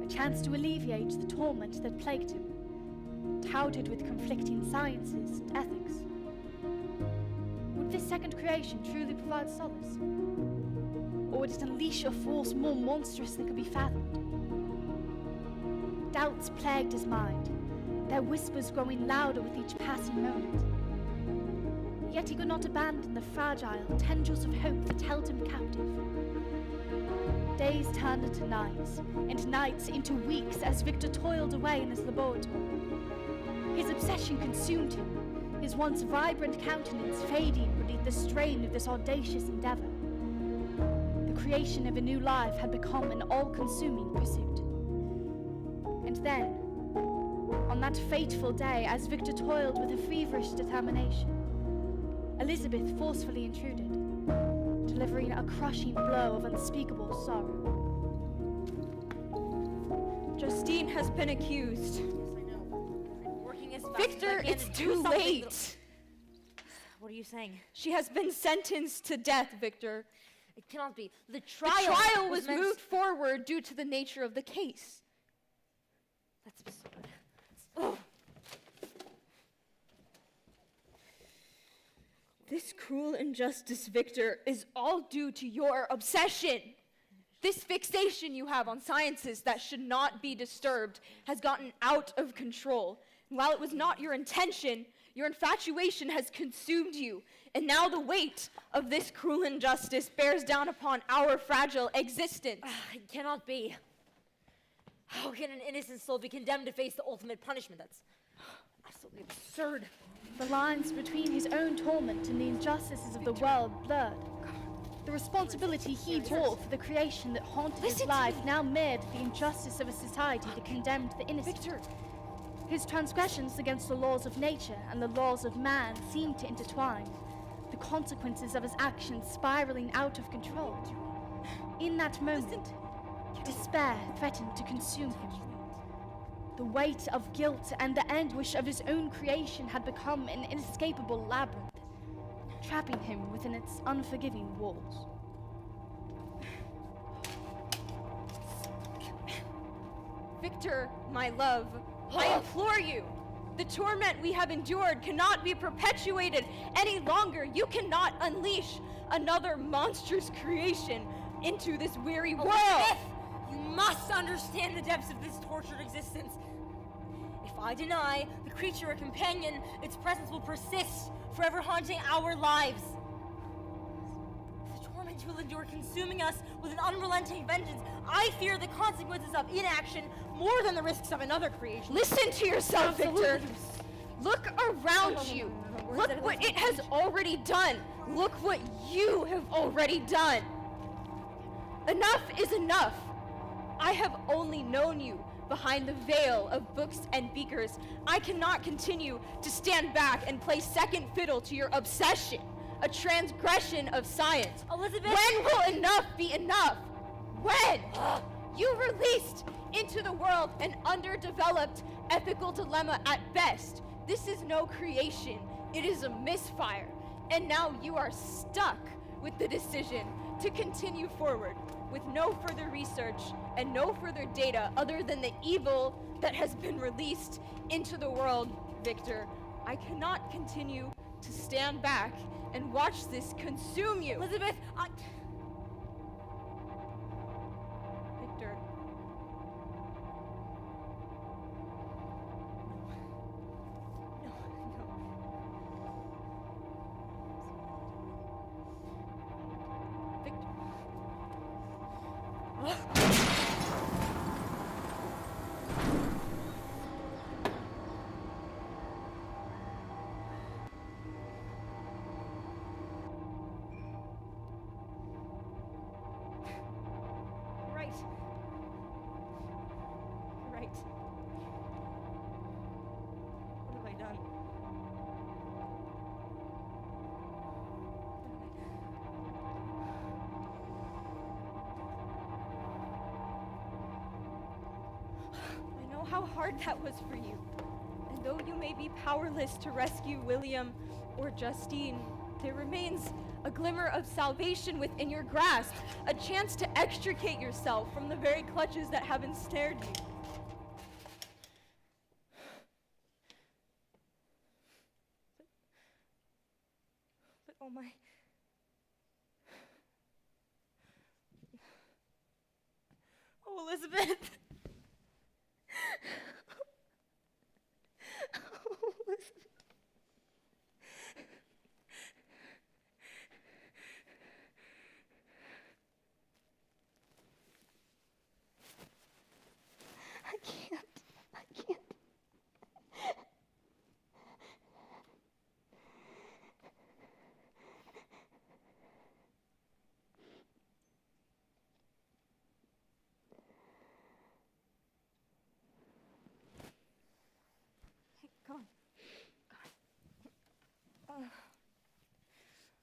a chance to alleviate the torment that plagued him, touted with conflicting sciences and ethics. Would this second creation truly provide solace? Or would it unleash a force more monstrous than could be fathomed? Doubts plagued his mind, their whispers growing louder with each passing moment. Yet he could not abandon the fragile tendrils of hope that held him captive. Days turned into nights, and nights into weeks as Victor toiled away in his laboratory. His obsession consumed him, his once vibrant countenance fading beneath the strain of this audacious endeavor. The creation of a new life had become an all-consuming pursuit. And then, on that fateful day, as Victor toiled with a feverish determination, Elizabeth forcefully intruded, delivering a crushing blow of unspeakable sorrow. Justine has been accused. Yes, I know. I'm working as fast Victor, as I can it's to do too something. late. What are you saying? She has been sentenced to death, Victor. It cannot be. The The trial, trial was meant- moved forward due to the nature of the case. That's absurd. Oh. This cruel injustice, Victor, is all due to your obsession. This fixation you have on sciences that should not be disturbed has gotten out of control. And while it was not your intention, your infatuation has consumed you. And now the weight of this cruel injustice bears down upon our fragile existence. It cannot be. How can an innocent soul be condemned to face the ultimate punishment? That's absolutely absurd. The lines between his own torment and the injustices of the world blurred. The responsibility he bore for the creation that haunted his life now mirrored the injustice of a society that condemned the innocent. Victor! His transgressions against the laws of nature and the laws of man seemed to intertwine, the consequences of his actions spiraling out of control. In that moment, despair threatened to consume him. The weight of guilt and the anguish of his own creation had become an inescapable labyrinth, trapping him within its unforgiving walls. Victor, my love, I implore you. The torment we have endured cannot be perpetuated any longer. You cannot unleash another monstrous creation into this weary world. Elizabeth, you must understand the depths of this tortured existence. If I deny the creature a companion, its presence will persist, forever haunting our lives. The torment you will endure consuming us with an unrelenting vengeance. I fear the consequences of inaction more than the risks of another creation. Listen to yourself, Victor. Look around you. Look what it has already done. Look what you have already done. Enough is enough. I have only known you behind the veil of books and beakers. I cannot continue to stand back and play second fiddle to your obsession, a transgression of science. Elizabeth! When will enough be enough? When? You released into the world an underdeveloped ethical dilemma at best. This is no creation. It is a misfire. And now you are stuck with the decision to continue forward with no further research and no further data other than the evil that has been released into the world, Victor. I cannot continue to stand back and watch this consume you. Elizabeth, Victor. Right. What have I done? I know how hard that was for you. And though you may be powerless to rescue William or Justine, there remains a glimmer of salvation within your grasp, a chance to extricate yourself from the very clutches that have ensnared you. But oh my... Oh, Elizabeth! Oh, Elizabeth. I can't. Come on.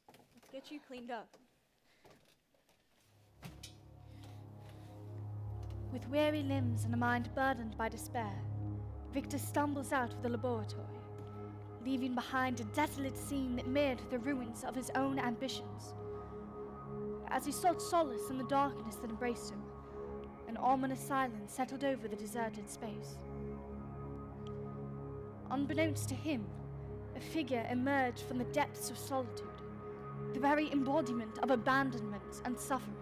Let's get you cleaned up. With weary limbs and a mind burdened by despair, Victor stumbles out of the laboratory, leaving behind a desolate scene that mirrored the ruins of his own ambitions. As he sought solace in the darkness that embraced him, an ominous silence settled over the deserted space. Unbeknownst to him, a figure emerged from the depths of solitude, the very embodiment of abandonment and suffering.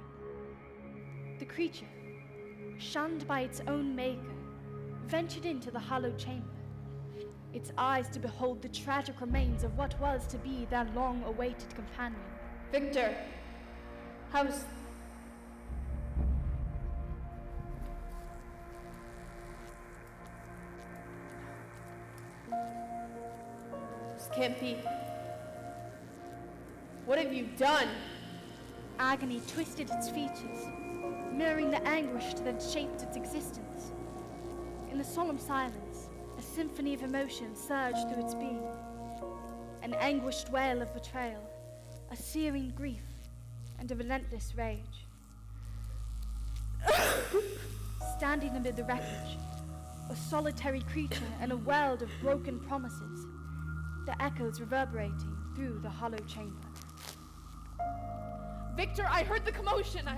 The creature, shunned by its own maker, ventured into the hallowed chamber, its eyes to behold the tragic remains of what was to be their long-awaited companion. Victor, how's... This can't be. What have you done? Agony twisted its features, mirroring the anguish that had shaped its existence. In the solemn silence, a symphony of emotion surged through its being. An anguished wail of betrayal, a searing grief, and a relentless rage. Standing amid the wreckage, a solitary creature in a world of broken promises, the echoes reverberating through the hollow chamber. Victor, I heard the commotion.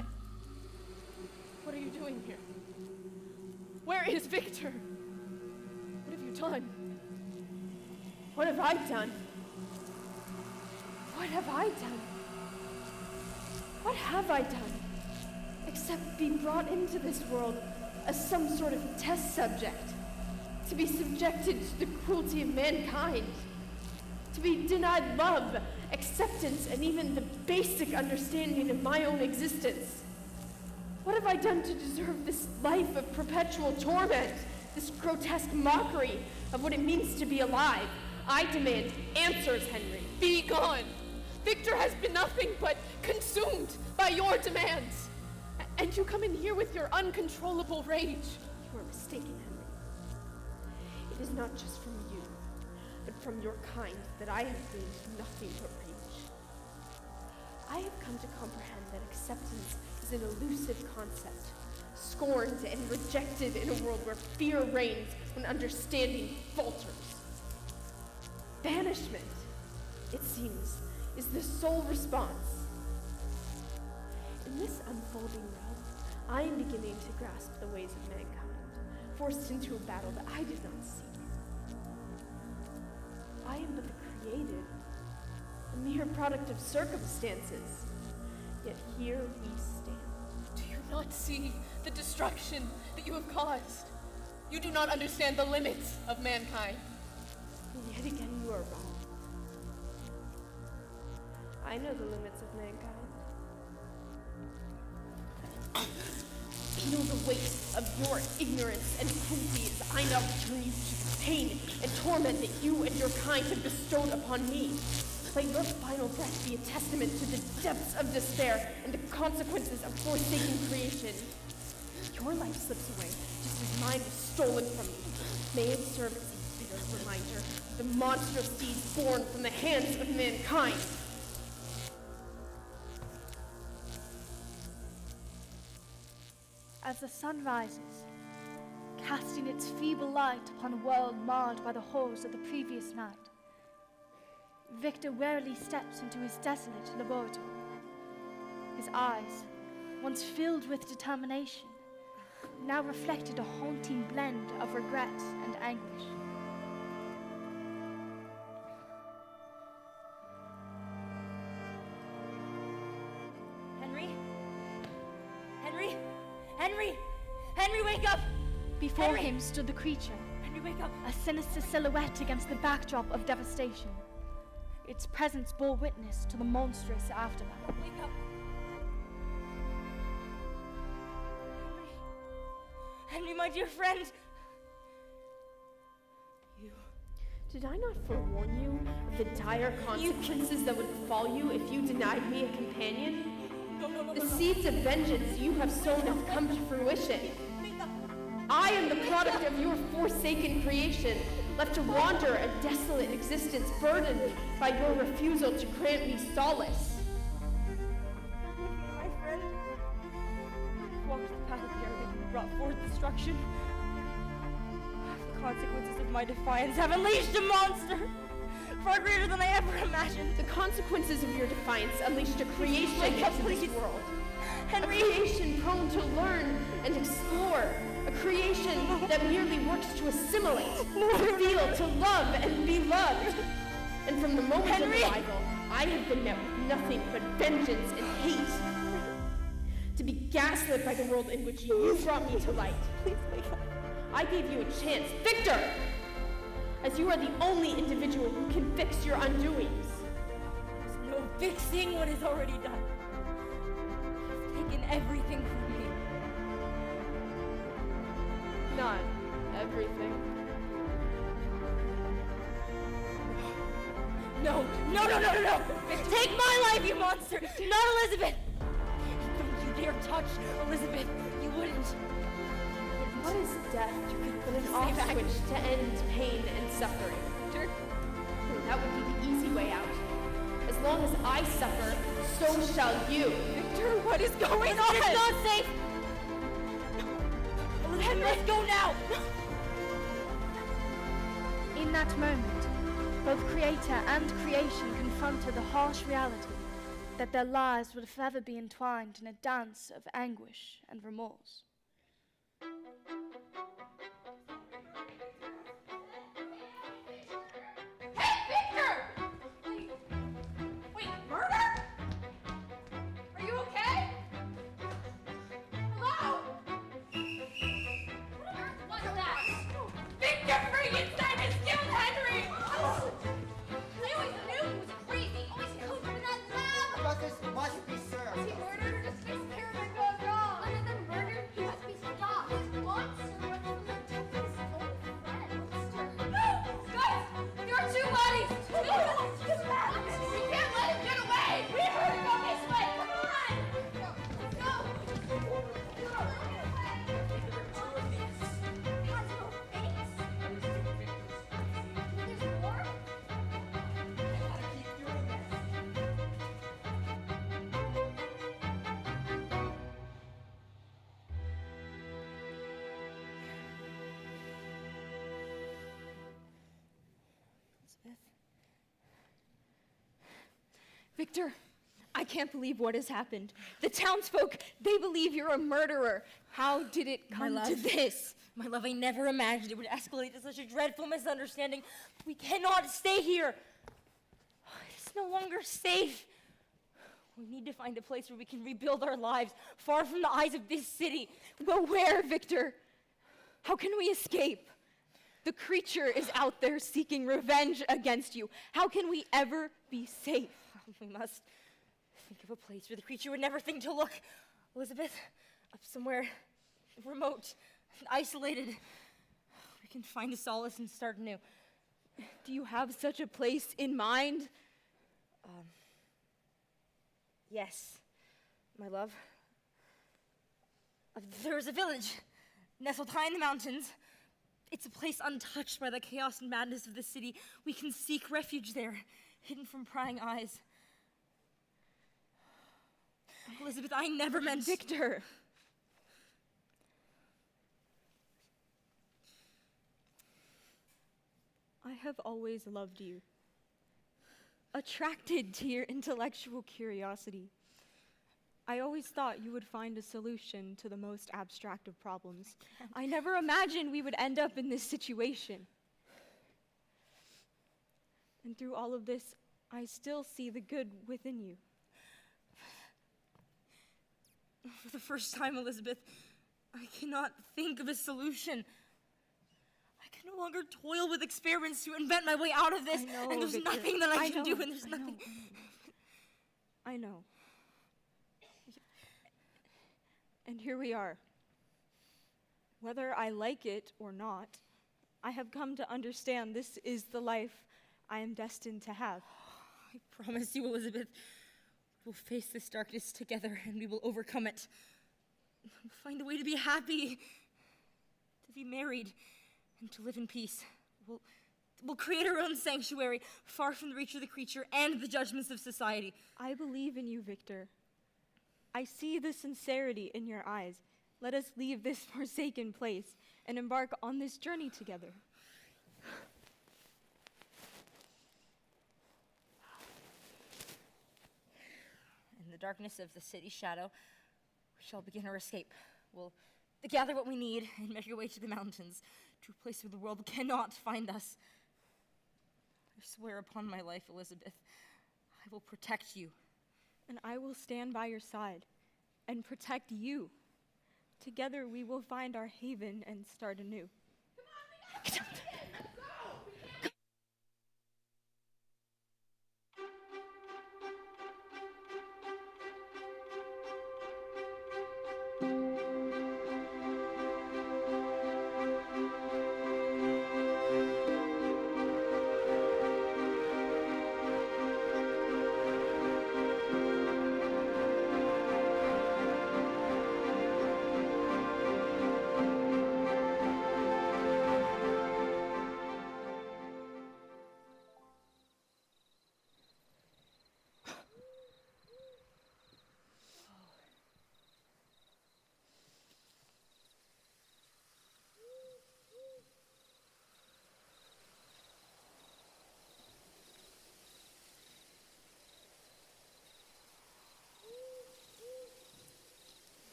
What are you doing here? Where is Victor? What have you done? What have I done? What have I done? What have I done? Except be brought into this world as some sort of test subject, to be subjected to the cruelty of mankind, to be denied love, acceptance, and even the basic understanding of my own existence. What have I done to deserve this life of perpetual torment, this grotesque mockery of what it means to be alive? I demand answers, Henry. Be gone. Victor has been nothing but consumed by your demands. And you come in here with your uncontrollable rage. You are mistaken, Henry. It is not just from you, but from your kind that I have gained nothing but rage. I have come to comprehend that acceptance is an elusive concept, scorned and rejected in a world where fear reigns when understanding falters. seems, is the sole response. In this unfolding realm, I am beginning to grasp the ways of mankind, forced into a battle that I did not seek. I am but the created, a mere product of circumstances, yet here we stand. Do you not see the destruction that you have caused? You do not understand the limits of mankind. And yet again, you are wrong. I know the limits of mankind. Feel the weight of your ignorance and cruelty as I now return you to the pain and torment that you and your kind have bestowed upon me. Let your final breath be a testament to the depths of despair and the consequences of forsaken creation. Your life slips away just as mine was stolen from me. May it serve as a bitter reminder of the monstrous deeds born from the hands of mankind. As the sun rises, casting its feeble light upon a world marred by the horrors of the previous night, Victor warily steps into his desolate laboratory. His eyes, once filled with determination, now reflected a haunting blend of regret and anguish. Henry? Henry? Henry! Henry, wake up! Before Henry! him stood the creature, Henry, wake up! a sinister silhouette against the backdrop of devastation. Its presence bore witness to the monstrous aftermath. Wake up! Henry, my dear friend! You... Did I not forewarn you of the dire consequences that would befall you if you denied me a companion? The seeds of vengeance you have sown have come to fruition. I am the product of your forsaken creation, left to wander a desolate existence burdened by your refusal to grant me solace. My friend, I've walked the path of the arrogant and brought forth destruction. The consequences of my defiance have unleashed a monster far greater than I ever imagined. The consequences of your defiance unleashed a creation Wake up, into this please. world. Henry! A creation prone to learn and explore. A creation that merely works to assimilate, to feel, to love, and be loved. And from the moment Henry! of arrival, I have been met with nothing but vengeance and hate. To be gaslit by the world in which you brought me to light. Please wake up. I gave you a chance, Victor! As you are the only individual who can fix your undoings. There's no fixing what is already done. You've taken everything from me. Not everything. No, no, no, no, no, no! Take my life, you monster! Not Elizabeth! Don't you dare touch Elizabeth! You wouldn't. What is death but an off switch to end pain and suffering? That would be the easy way out. As long as I suffer, so shall you. Victor, what is going on? It's not safe! Elizabeth, let's go now! In that moment, both creator and creation confronted the harsh reality that their lives would forever be entwined in a dance of anguish and remorse. Hey, Victor! Wait, murder? Are you okay? Hello? What on earth was that? Victor Frankenstein has killed Henry! I always knew he was crazy. Always cooped in that lab. Justice must be served. Is he murdered or just experiment gone wrong? Other than murder, he must be stopped. What? Victor, I can't believe what has happened. The townsfolk, they believe you're a murderer. How did it come to this? My love, I never imagined it would escalate to such a dreadful misunderstanding. We cannot stay here. It's no longer safe. We need to find a place where we can rebuild our lives, far from the eyes of this city. But where, Victor? How can we escape? The creature is out there seeking revenge against you. How can we ever be safe? We must think of a place where the creature would never think to look. Elizabeth, up somewhere remote and isolated. We can find a solace and start anew. Do you have such a place in mind? Yes, my love. There is a village nestled high in the mountains. It's a place untouched by the chaos and madness of the city. We can seek refuge there, hidden from prying eyes. Elizabeth, I never meant... Victor! I have always loved you. Attracted to your intellectual curiosity. I always thought you would find a solution to the most abstract of problems. I never imagined we would end up in this situation. And through all of this, I still see the good within you. For the first time, Elizabeth, I cannot think of a solution. I can no longer toil with experiments to invent my way out of this. And there's Victor. nothing that I can do, and there's nothing... I know. And here we are. Whether I like it or not, I have come to understand this is the life I am destined to have. I promise you, Elizabeth, we'll face this darkness together and we will overcome it. We'll find a way to be happy, to be married, and to live in peace. We'll create our own sanctuary, far from the reach of the creature and the judgments of society. I believe in you, Victor. I see the sincerity in your eyes. Let us leave this forsaken place and embark on this journey together. In the darkness of the city's shadow, we shall begin our escape. We'll gather what we need and make our way to the mountains, to a place where the world cannot find us. I swear upon my life, Elizabeth, I will protect you. And I will stand by your side and protect you. Together we will find our haven and start anew.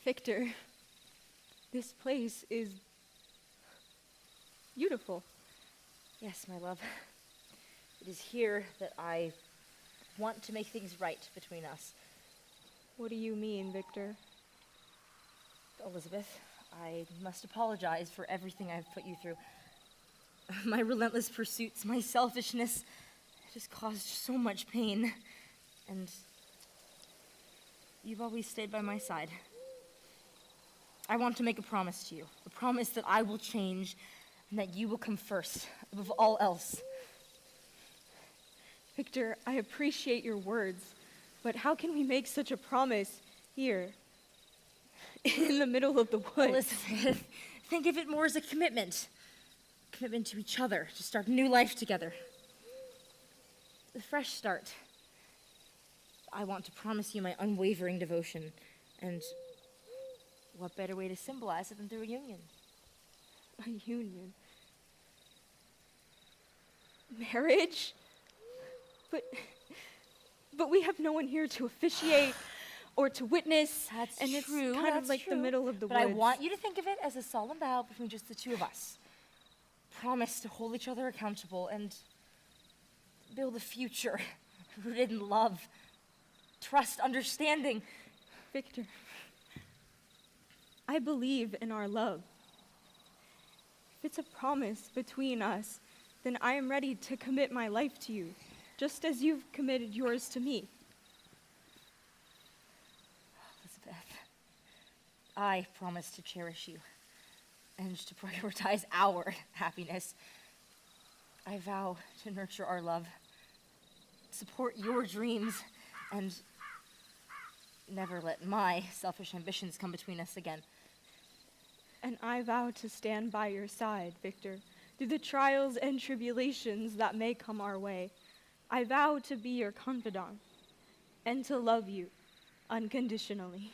Victor, this place is beautiful. Yes, my love. It is here that I want to make things right between us. What do you mean, Victor? Elizabeth, I must apologize for everything I've put you through. My relentless pursuits, my selfishness, it has caused so much pain. And you've always stayed by my side. I want to make a promise to you, a promise that I will change and that you will come first above all else. Victor, I appreciate your words, but how can we make such a promise here, in the middle of the woods? Elizabeth, think of it more as a commitment. Commitment to each other, to start a new life together. A fresh start. I want to promise you my unwavering devotion, and what better way to symbolize it than through a union? A union? Marriage? But we have no one here to officiate or to witness. That's and true. It's kind that's of like true. the middle of the but woods. I want you to think of it as a solemn vow between just the two of us. Promise to hold each other accountable and build a future rooted in love, trust, understanding. Victor, I believe in our love. If it's a promise between us, then I am ready to commit my life to you, just as you've committed yours to me. Elizabeth, I promise to cherish you and to prioritize our happiness. I vow to nurture our love, support your dreams, and never let my selfish ambitions come between us again. And I vow to stand by your side, Victor, through the trials and tribulations that may come our way. I vow to be your confidant and to love you unconditionally.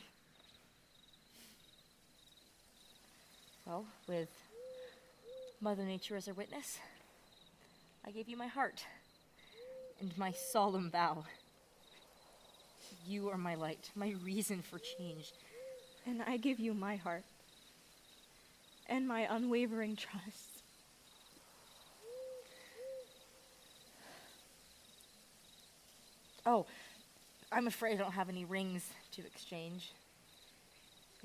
Well, with Mother Nature as our witness, I gave you my heart and my solemn vow. You are my light, my reason for change. And I give you my heart and my unwavering trust. Oh, I'm afraid I don't have any rings to exchange.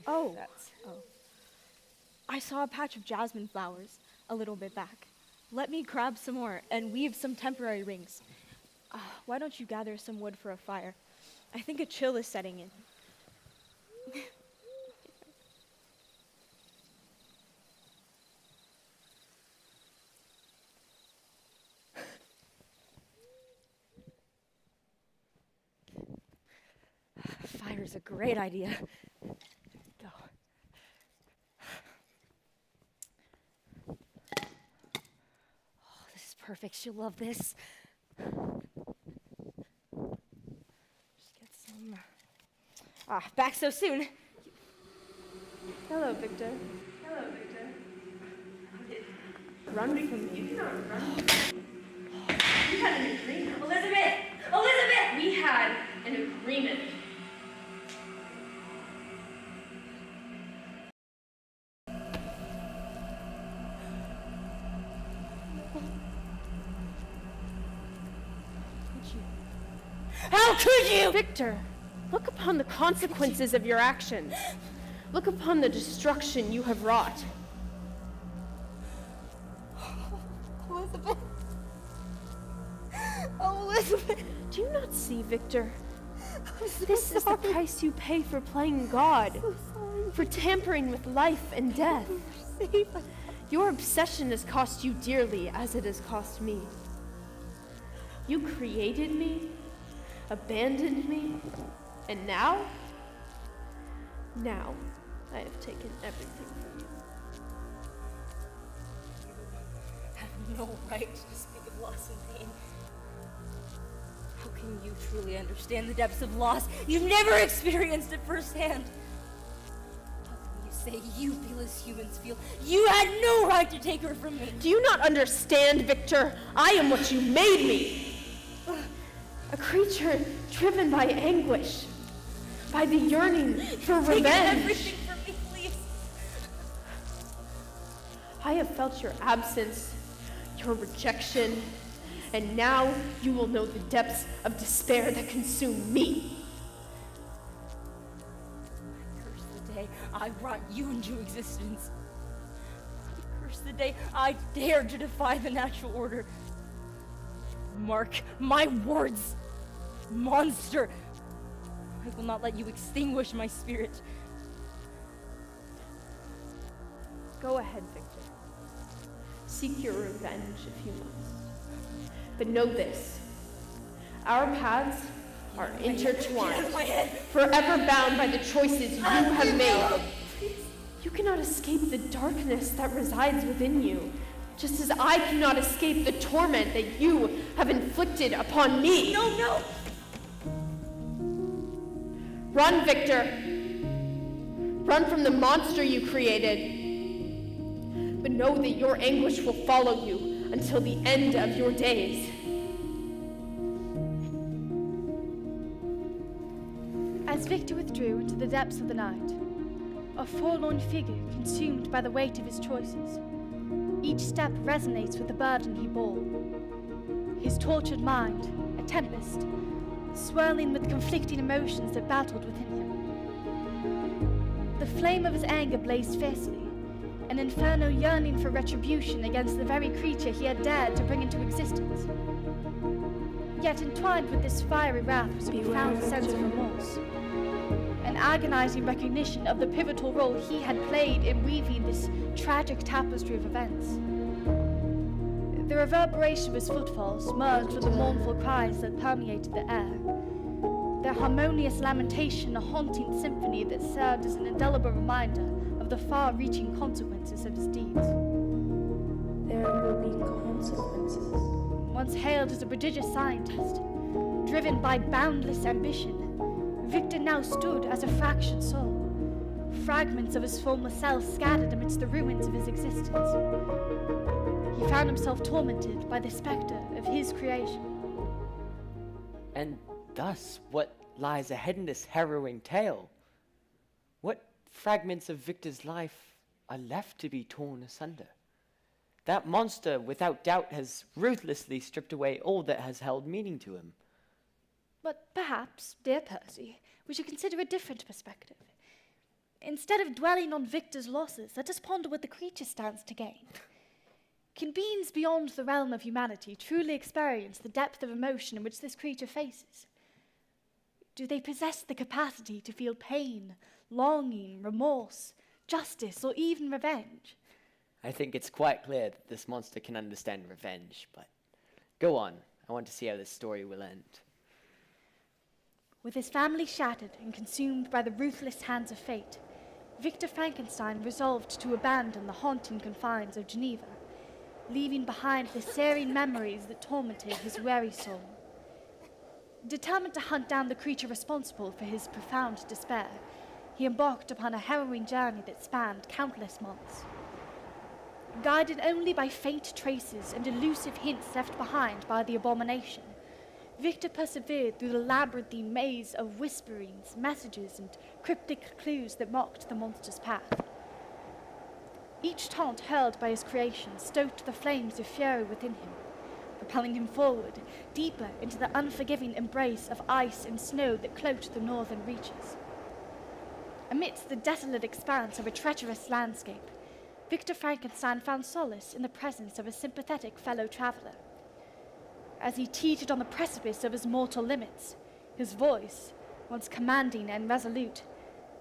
Oh, I saw a patch of jasmine flowers a little bit back. Let me grab some more and weave some temporary rings. Why don't you gather some wood for a fire? I think a chill is setting in. Fire's a great idea. Go. Oh, this is perfect. She'll love this. Just get some. Back so soon. Hello, Victor. Hello, Victor. Run from me. You cannot run from me. We had an agreement. Elizabeth! Elizabeth! We had an agreement. How could you? Victor, look upon the consequences of your actions. Look upon the destruction you have wrought. Elizabeth. Oh, Elizabeth. Do you not see, Victor? This is the price you pay for playing God, for tampering with life and death. Your obsession has cost you dearly, as it has cost me. You created me, abandoned me, and now I have taken everything from you. I have no right to speak of loss and pain. How can you truly understand the depths of loss? You've never experienced it firsthand. How can you say you feel as humans feel? You had no right to take her from me. Do you not understand, Victor? I am what you made me. A creature driven by anguish, by the yearning for revenge. Take everything from me, please. I have felt your absence, your rejection, and now you will know the depths of despair that consume me. I curse the day I brought you into existence. I curse the day I dared to defy the natural order. Mark my words, monster. I will not let you extinguish my spirit. Go ahead, Victor. Seek your revenge if you must. But know this. Our paths are intertwined, forever bound by the choices you have made. You cannot escape the darkness that resides within you, just as I cannot escape the torment that you have inflicted upon me. No! Run, Victor. Run from the monster you created. But know that your anguish will follow you until the end of your days. Victor withdrew into the depths of the night, a forlorn figure consumed by the weight of his choices. Each step resonates with the burden he bore. His tortured mind, a tempest, swirling with conflicting emotions that battled within him. The flame of his anger blazed fiercely, an inferno yearning for retribution against the very creature he had dared to bring into existence. Yet entwined with this fiery wrath was a profound sense of remorse, an agonizing recognition of the pivotal role he had played in weaving this tragic tapestry of events. The reverberation of his footfalls merged with the mournful cries that permeated the air, their harmonious lamentation a haunting symphony that served as an indelible reminder of the far-reaching consequences of his deeds. There will be consequences. Once hailed as a prodigious scientist, driven by boundless ambition, Victor now stood as a fractured soul, fragments of his former self scattered amidst the ruins of his existence. He found himself tormented by the specter of his creation. And thus, what lies ahead in this harrowing tale? What fragments of Victor's life are left to be torn asunder? That monster, without doubt, has ruthlessly stripped away all that has held meaning to him. But perhaps, dear Percy, we should consider a different perspective. Instead of dwelling on Victor's losses, let us ponder what the creature stands to gain. Can beings beyond the realm of humanity truly experience the depth of emotion in which this creature faces? Do they possess the capacity to feel pain, longing, remorse, justice, or even revenge? I think it's quite clear that this monster can understand revenge, but go on. I want to see how this story will end. With his family shattered and consumed by the ruthless hands of fate, Victor Frankenstein resolved to abandon the haunting confines of Geneva, leaving behind the searing memories that tormented his weary soul. Determined to hunt down the creature responsible for his profound despair, he embarked upon a harrowing journey that spanned countless months. Guided only by faint traces and elusive hints left behind by the abomination, Victor persevered through the labyrinthine maze of whisperings, messages, and cryptic clues that marked the monster's path. Each taunt hurled by his creation stoked the flames of fury within him, propelling him forward, deeper into the unforgiving embrace of ice and snow that cloaked the northern reaches. Amidst the desolate expanse of a treacherous landscape, Victor Frankenstein found solace in the presence of a sympathetic fellow traveler. As he teetered on the precipice of his mortal limits, his voice, once commanding and resolute,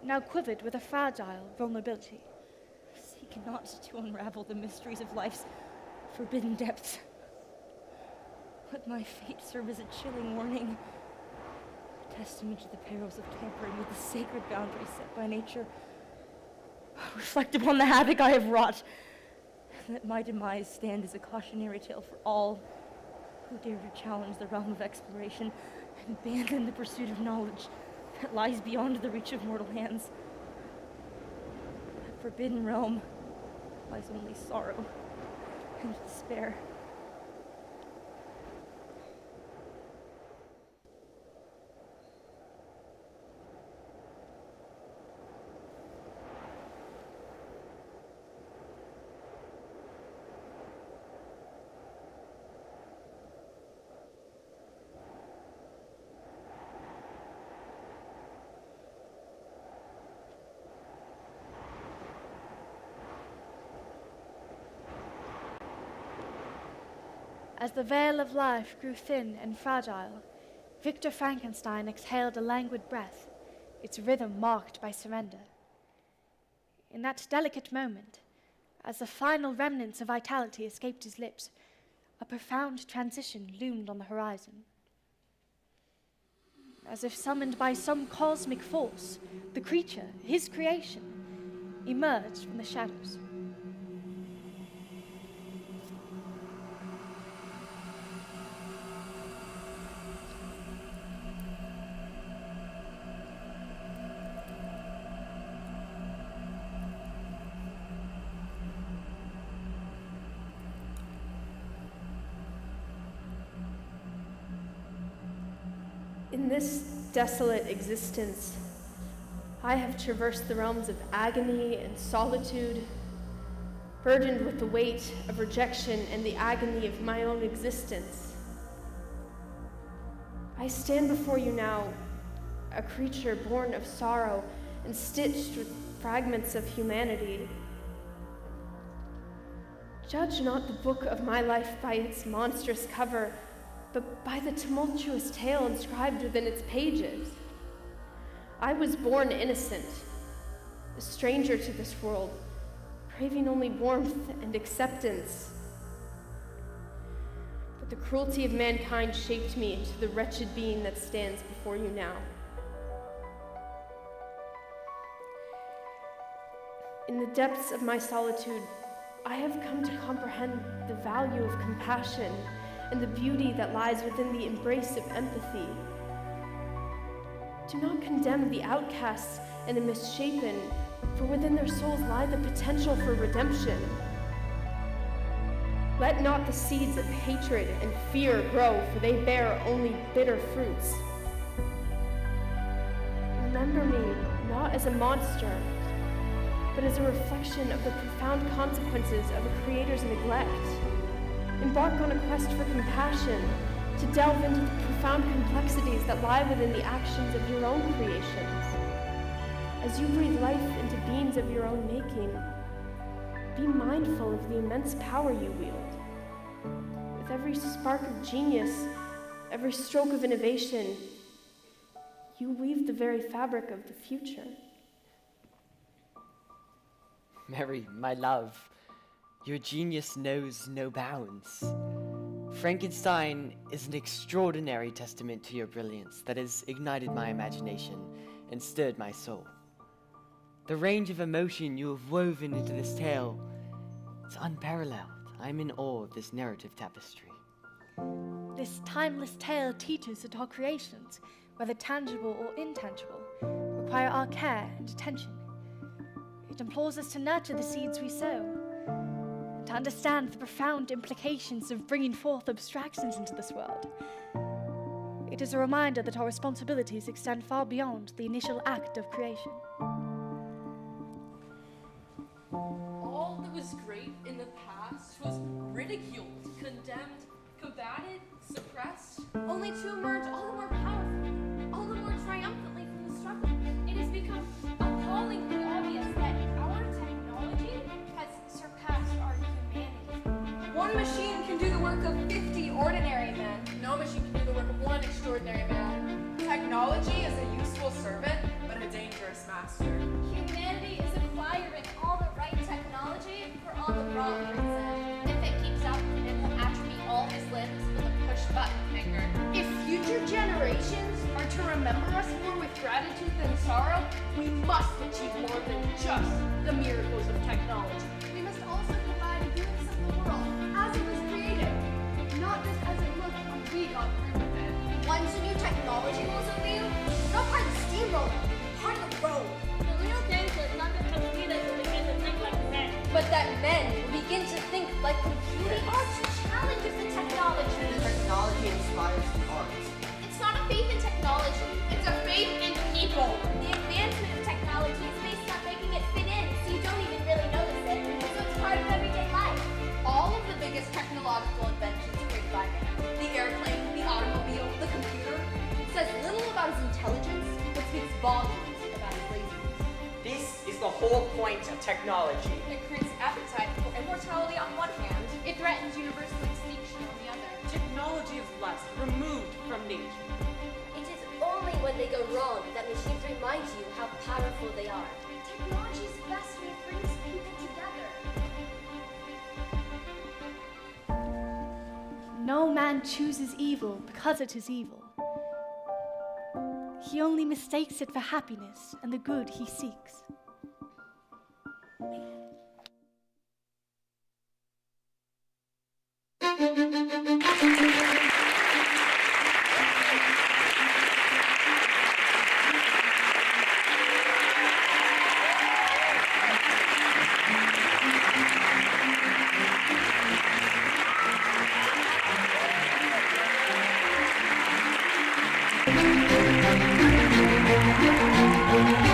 now quivered with a fragile vulnerability. Seek not to unravel the mysteries of life's forbidden depths. Let my fate serve as a chilling warning, a testament to the perils of tampering with the sacred boundaries set by nature. Reflect upon the havoc I have wrought, and let my demise stand as a cautionary tale for all who dare to challenge the realm of exploration and abandon the pursuit of knowledge that lies beyond the reach of mortal hands. That forbidden realm lies only sorrow and despair. As the veil of life grew thin and fragile, Victor Frankenstein exhaled a languid breath, its rhythm marked by surrender. In that delicate moment, as the final remnants of vitality escaped his lips, a profound transition loomed on the horizon. As if summoned by some cosmic force, the creature, his creation, emerged from the shadows. In this desolate existence, I have traversed the realms of agony and solitude, burdened with the weight of rejection and the agony of my own existence. I stand before you now, a creature born of sorrow and stitched with fragments of humanity. Judge not the book of my life by its monstrous cover, but by the tumultuous tale inscribed within its pages. I was born innocent, a stranger to this world, craving only warmth and acceptance. But the cruelty of mankind shaped me into the wretched being that stands before you now. In the depths of my solitude, I have come to comprehend the value of compassion and the beauty that lies within the embrace of empathy. Do not condemn the outcasts and the misshapen, for within their souls lie the potential for redemption. Let not the seeds of hatred and fear grow, for they bear only bitter fruits. Remember me not as a monster, but as a reflection of the profound consequences of a creator's neglect. Embark on a quest for compassion, to delve into the profound complexities that lie within the actions of your own creations. As you breathe life into beings of your own making, be mindful of the immense power you wield. With every spark of genius, every stroke of innovation, you weave the very fabric of the future. Mary, my love, your genius knows no bounds. Frankenstein is an extraordinary testament to your brilliance that has ignited my imagination and stirred my soul. The range of emotion you have woven into this tale is unparalleled. I'm in awe of this narrative tapestry. This timeless tale teaches that our creations, whether tangible or intangible, require our care and attention. It implores us to nurture the seeds we sow, and to understand the profound implications of bringing forth abstractions into this world. It is a reminder that our responsibilities extend far beyond the initial act of creation. All that was great in the past was ridiculed, condemned, combated, suppressed, only to emerge all the more powerfully, all the more triumphantly from the struggle. It has become appallingly obvious that our technology has surpassed our humanity. One machine can do the work of 50 ordinary men. No machine can do the work of one extraordinary man. Technology is a useful servant, but a dangerous master. Humanity is acquiring all the right technology for all the wrong reasons. If it keeps up, it will atrophy all his limbs with a push-button finger. If future generations are to remember us more with gratitude than sorrow, we must achieve more than just the miracles of technology. We must also provide a glimpse of the world as it was created, not just as it looked when we got through with it. Once a new technology was available, not part of the steamroller, part of the road. The real danger is not that computers will begin to think like men, but that men will begin to think like computers. The art challenges the technology. The technology inspires the art. It's not a faith in technology, it's a faith in people. The advancement of technology is based on making it fit in so you don't even really notice it, so it's part of everyday life. All of the biggest technological inventions created by man, the airplane, the automobile, the computer, says little about his intelligence, but speaks volumes about his laziness. This is the whole point of technology. It creates appetite for immortality on one hand, it threatens universal extinction on the other. Technology is lust, removed from nature. It is only when they go wrong that machines remind you how powerful they are. Technology is best when it brings people together. No man chooses evil because it is evil. He only mistakes it for happiness and the good he seeks. Thank you.